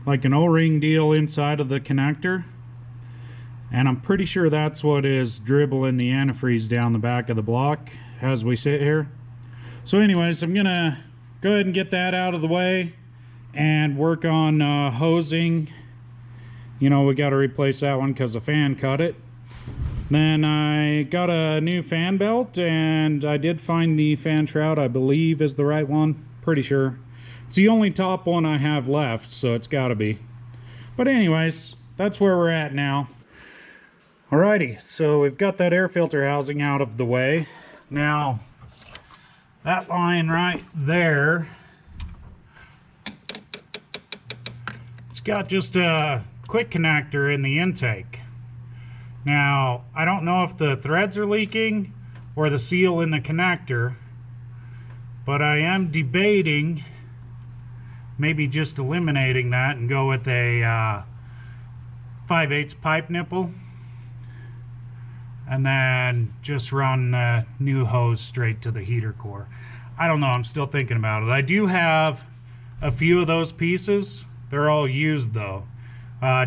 like an O-ring deal inside of the connector, and I'm pretty sure that's what is dribbling the antifreeze down the back of the block as we sit here. So anyways, I'm gonna go ahead and get that out of the way and work on hosing. You know, we got to replace that one because the fan cut it. Then I got a new fan belt, and I did find the fan shroud, I believe is the right one. Pretty sure. It's the only top one I have left, so it's got to be. But anyways, that's where we're at now. Alrighty, so we've got that air filter housing out of the way. Now, that line right there, it's got just a quick connector in the intake. Now, I don't know if the threads are leaking or the seal in the connector, but I am debating maybe just eliminating that and go with a 5/8 pipe nipple, and then just run the new hose straight to the heater core. I don't know, I'm still thinking about it. I do have a few of those pieces. They're all used though.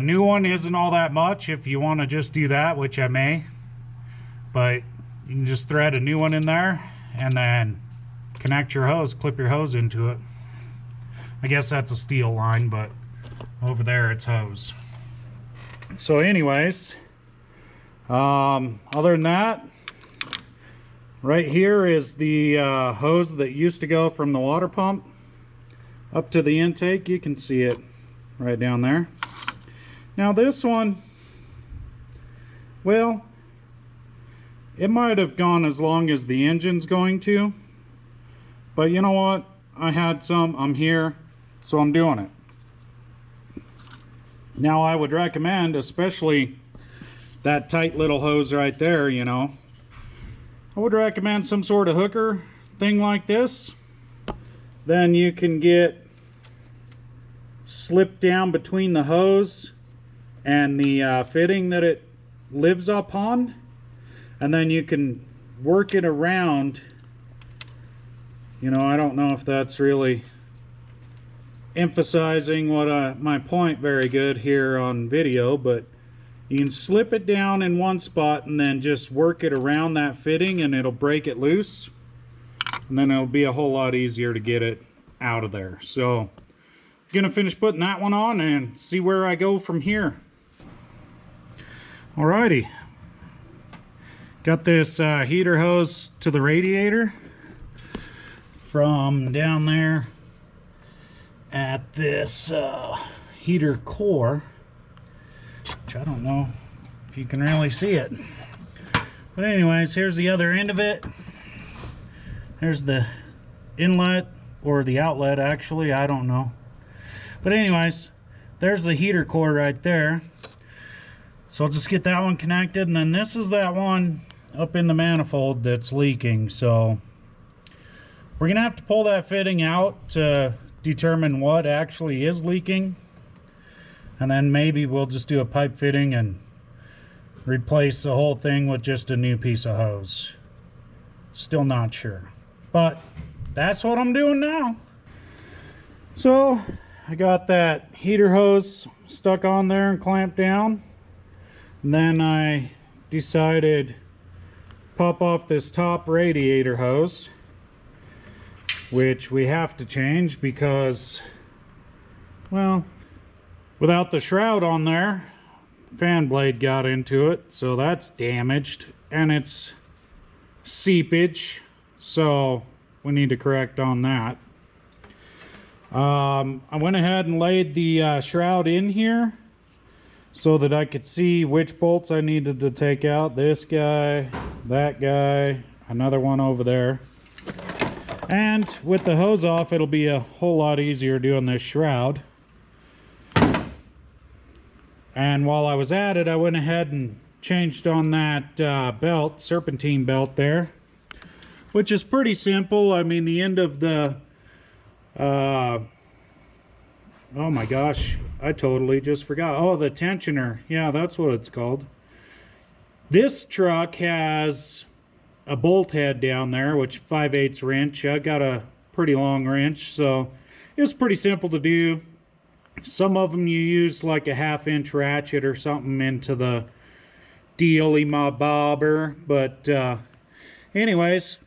New one isn't all that much if you want to just do that, which I may, but you can just thread a new one in there and then connect your hose, clip your hose into it. I guess that's a steel line, but over there it's hose. So anyways, other than that, right here is the hose that used to go from the water pump up to the intake. You can see it right down there. Now this one, well, it might have gone as long as the engine's going to, but you know what? I had some, I'm here, so I'm doing it. Now I would recommend, especially that tight little hose right there, you know, I would recommend some sort of hooker thing like this. Then you can get slipped down between the hose and the fitting that it lives upon, and then you can work it around. You know, I don't know if that's really emphasizing what my point very good here on video, but You can slip it down in one spot and then just work it around that fitting and it'll break it loose. And then it'll be a whole lot easier to get it out of there. So I'm gonna finish putting that one on and see where I go from here. Alrighty. Got this heater hose to the radiator from down there at this heater core, which I don't know if you can really see it. But anyways, here's the other end of it. There's the inlet, or the outlet actually, I don't know. But anyways, there's the heater core right there. So I'll just get that one connected, and then this is that one up in the manifold that's leaking. So we're gonna have to pull that fitting out to determine what actually is leaking, and then maybe we'll just do a pipe fitting and replace the whole thing with just a new piece of hose. Still not sure, but that's what I'm doing now. So I got that heater hose stuck on there and clamped down, and then I decided pop off this top radiator hose, which we have to change because, well, without the shroud on there, fan blade got into it, so that's damaged and it's seepage, so we need to correct on that. I went ahead and laid the shroud in here so that I could see which bolts I needed to take out. This guy, that guy, another one over there. And with the hose off, it'll be a whole lot easier doing this shroud. And while I was at it, I went ahead and changed on that belt, serpentine belt there, which is pretty simple. I mean, the end of the oh my gosh, I totally just forgot. Oh, the tensioner. Yeah, that's what it's called. This truck has a bolt head down there, which 5/8 wrench. I got a pretty long wrench, so it's pretty simple to do. Some of them you use like a 1/2-inch ratchet or something into the dealy bobber, but anyways,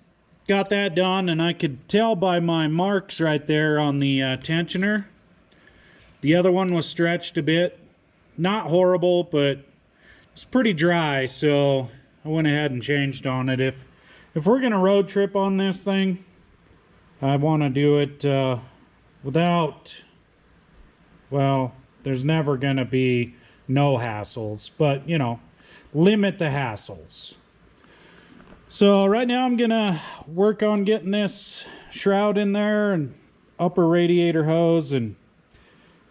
got that done, and I could tell by my marks right there on the tensioner. The other one was stretched a bit. Not horrible, but it's pretty dry, so I went ahead and changed on it. If we're gonna road trip on this thing, I want to do it without, well, there's never gonna be no hassles, but you know, limit the hassles. So right now I'm gonna work on getting this shroud in there and upper radiator hose, and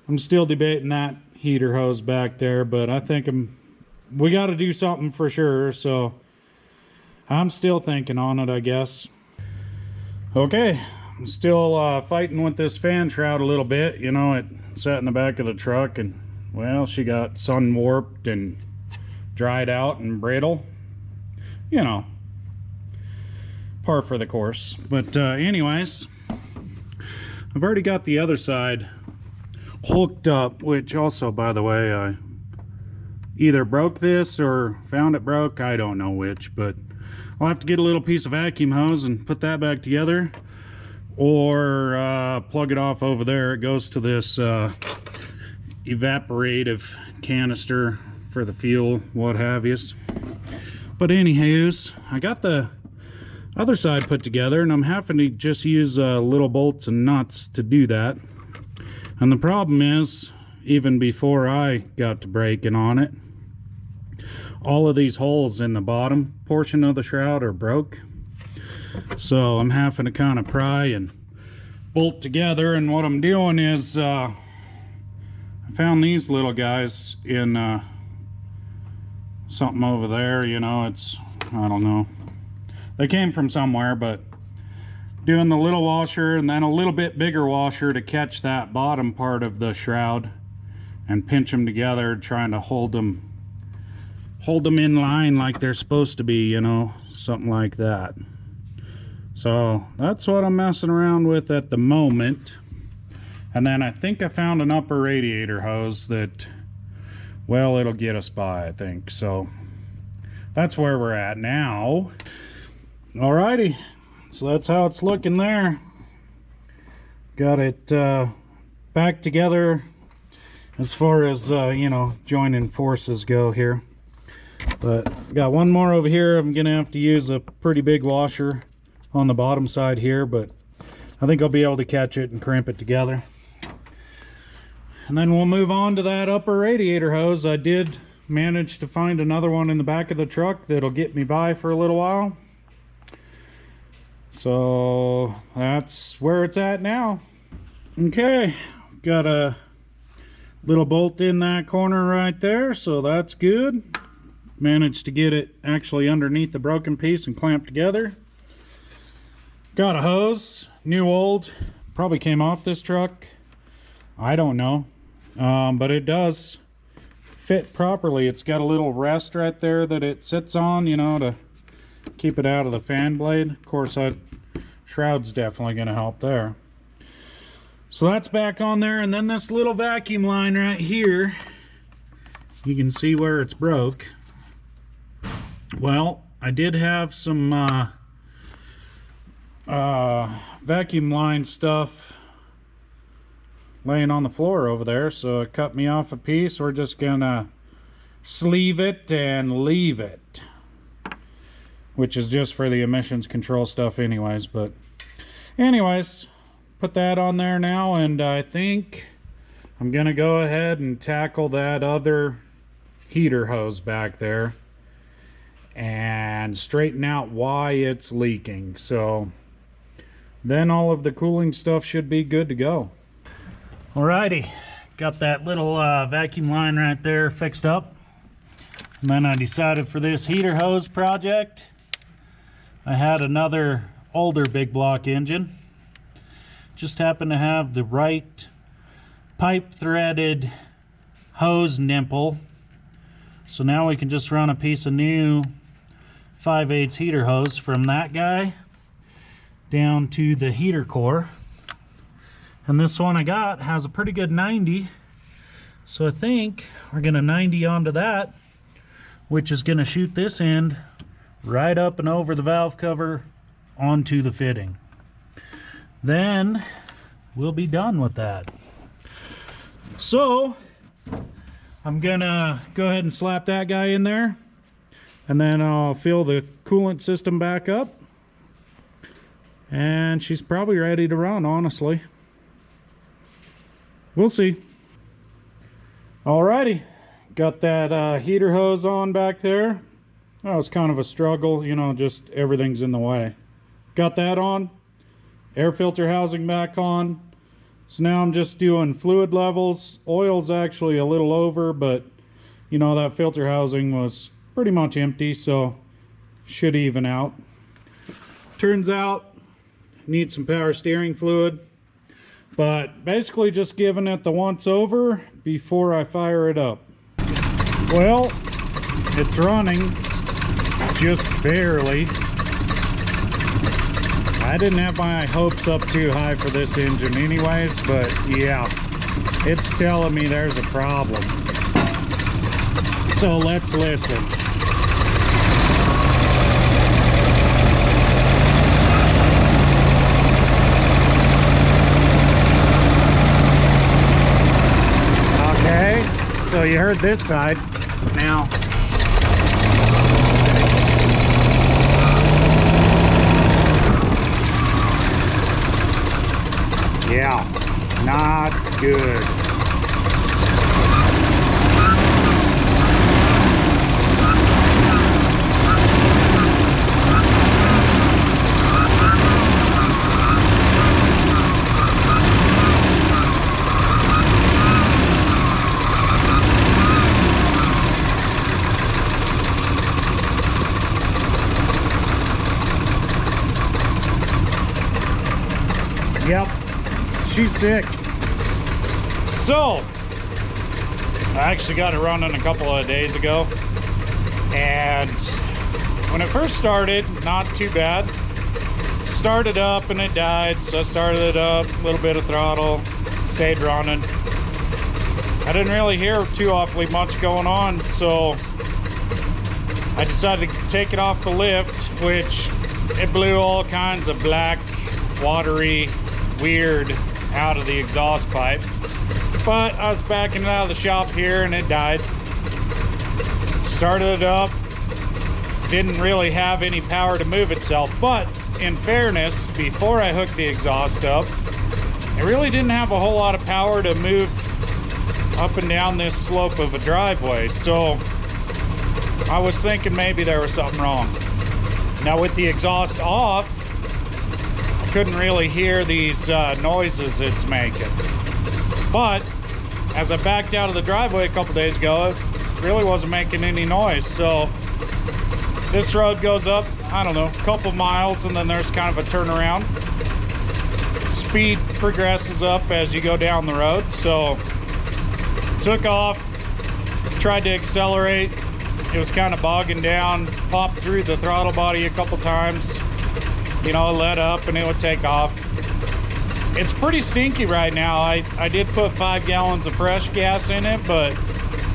I'm still debating that heater hose back there, but I think we got to do something for sure, so I'm still thinking on it, I guess. Okay, I'm still fighting with this fan shroud a little bit. You know, it sat in the back of the truck, and well, she got sun warped and dried out and brittle. You know, par for the course. But anyways, I've already got the other side hooked up, which also, by the way, I either broke this or found it broke. I don't know which, but I'll have to get a little piece of vacuum hose and put that back together, or plug it off over there. It goes to this evaporative canister for the fuel, what have yous. But anywho's, I got the other side put together, and I'm having to just use little bolts and nuts to do that. And the problem is, even before I got to breaking on it, all of these holes in the bottom portion of the shroud are broke. So I'm having to kind of pry and bolt together, and what I'm doing is I found these little guys in something over there. You know, it's, I don't know, they came from somewhere, but doing the little washer and then a little bit bigger washer to catch that bottom part of the shroud and pinch them together, trying to hold them in line like they're supposed to be, you know, something like that. So that's what I'm messing around with at the moment. And then I think I found an upper radiator hose that well, it'll get us by, I think. So that's where we're at now. Alrighty, so that's how it's looking there. Got it back together as far as you know, joining forces go here. But got one more over here. I'm gonna have to use a pretty big washer on the bottom side here, but I think I'll be able to catch it and crimp it together. And then we'll move on to that upper radiator hose. I did manage to find another one in the back of the truck that'll get me by for a little while. So that's where it's at now. Okay, got a little bolt in that corner right there, so that's good. Managed to get it actually underneath the broken piece and clamped together. Got a hose, new old, probably came off this truck, I don't know, but it does fit properly. It's got a little rest right there that it sits on, you know, to keep it out of the fan blade. Of course, that shroud's definitely going to help there. So that's back on there, and then this little vacuum line right here, you can see where it's broke. Well, I did have some vacuum line stuff laying on the floor over there, so it cut me off a piece. We're just gonna sleeve it and leave it, which is just for the emissions control stuff anyways. But anyways, put that on there now, and I think I'm gonna go ahead and tackle that other heater hose back there and straighten out why it's leaking. So then all of the cooling stuff should be good to go. Alrighty, got that little vacuum line right there fixed up. And then I decided for this heater hose project, I had another older big block engine. Just happened to have the right pipe threaded hose nipple. So now we can just run a piece of new 5/8 heater hose from that guy down to the heater core. And this one I got has a pretty good 90. So I think we're gonna 90 onto that, which is gonna shoot this end right up and over the valve cover onto the fitting. Then we'll be done with that. So I'm gonna go ahead and slap that guy in there, and then I'll fill the coolant system back up, and she's probably ready to run, honestly. We'll see. Alrighty, got that heater hose on back there. That was kind of a struggle, you know, just everything's in the way. Got that on, air filter housing back on. So now I'm just doing fluid levels. Oil's actually a little over, but you know, that filter housing was pretty much empty, so should even out. Turns out, need some power steering fluid. But basically just giving it the once over before I fire it up. Well, it's running, just barely. I didn't have my hopes up too high for this engine anyways, but yeah, it's telling me there's a problem. So let's listen. Okay, so you heard this side. Now, yeah, not good. Yep, she's sick. So, I actually got it running a couple of days ago, and when it first started, not too bad. Started up and it died, so I started it up, a little bit of throttle, stayed running. I didn't really hear too awfully much going on, so I decided to take it off the lift, which it blew all kinds of black, watery, weird out of the exhaust pipe. But I was backing it out of the shop here and it died. Started it up, didn't really have any power to move itself, but in fairness, before I hooked the exhaust up, it really didn't have a whole lot of power to move up and down this slope of a driveway. So I was thinking maybe there was something wrong. Now with the exhaust off, I couldn't really hear these noises it's making. But as I backed out of the driveway a couple days ago, it really wasn't making any noise. So this road goes up, I don't know, a couple miles, and then there's kind of a turnaround. Speed progresses up as you go down the road. So took off, tried to accelerate. It was kind of bogging down, popped through the throttle body a couple times, you know, let up and it would take off. It's pretty stinky right now. I did put 5 gallons of fresh gas in it, but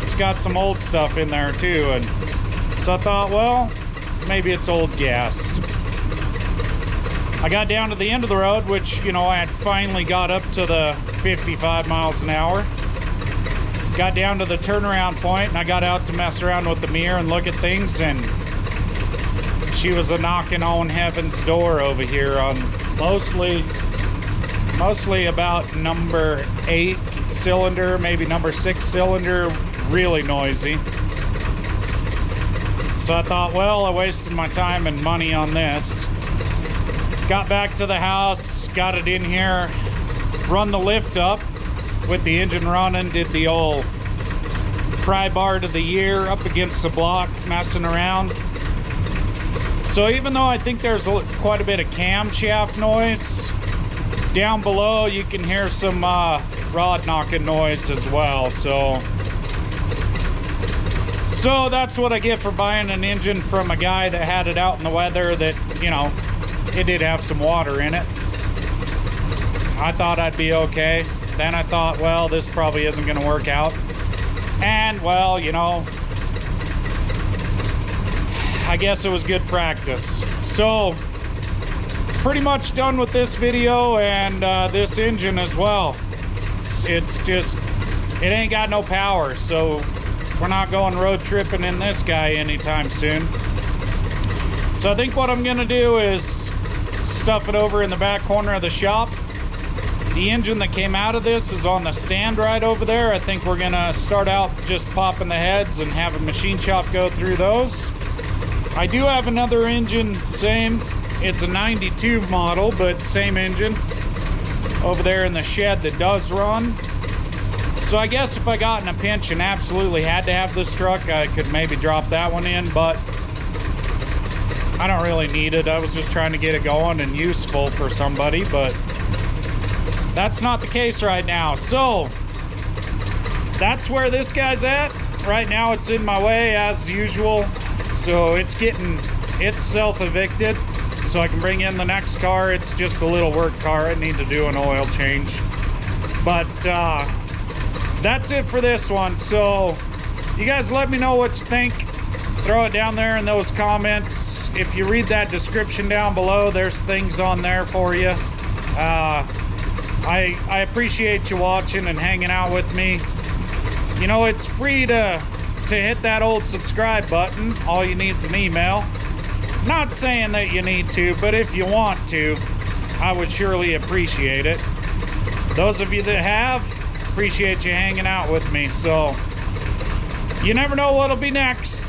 it's got some old stuff in there too. And so I thought, well, maybe it's old gas. I got down to the end of the road, which, you know, I had finally got up to the 55 miles an hour. Got down to the turnaround point and I got out to mess around with the mirror and look at things, and she was a knocking on heaven's door over here on mostly about number 8 cylinder, maybe number 6 cylinder, really noisy. So I thought, well, I wasted my time and money on this. Got back to the house, got it in here, run the lift up with the engine running, did the old pry bar to the year up against the block, messing around. So even though I think there's quite a bit of camshaft noise, down below you can hear some rod knocking noise as well. So that's what I get for buying an engine from a guy that had it out in the weather that, you know, it did have some water in it. I thought I'd be okay. Then I thought, well, this probably isn't going to work out. And, well, you know, I guess it was good practice. So, pretty much done with this video and this engine as well. It's just, it ain't got no power. So, we're not going road tripping in this guy anytime soon. So, I think what I'm going to do is stuff it over in the back corner of the shop. The engine that came out of this is on the stand right over there. I think we're gonna start out just popping the heads and have a machine shop go through those. I do have another engine, same. It's a 92 model, but same engine over there in the shed that does run. So I guess if I got in a pinch and absolutely had to have this truck, I could maybe drop that one in, but I don't really need it. I was just trying to get it going and useful for somebody, but that's not the case right now. So that's where this guy's at. Right now it's in my way as usual. So it's self-evicted. So I can bring in the next car. It's just a little work car. I need to do an oil change. But that's it for this one. So you guys let me know what you think. Throw it down there in those comments. If you read that description down below, there's things on there for you. I appreciate you watching and hanging out with me. You know, it's free to hit that old subscribe button. All you need is an email. Not saying that you need to, but if you want to, I would surely appreciate it. Those of you that have, appreciate you hanging out with me. So you never know what'll be next.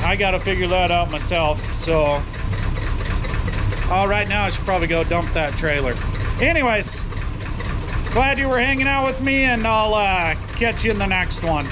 I gotta figure that out myself. So right now I should probably go dump that trailer. Anyways, glad you were hanging out with me, and I'll catch you in the next one.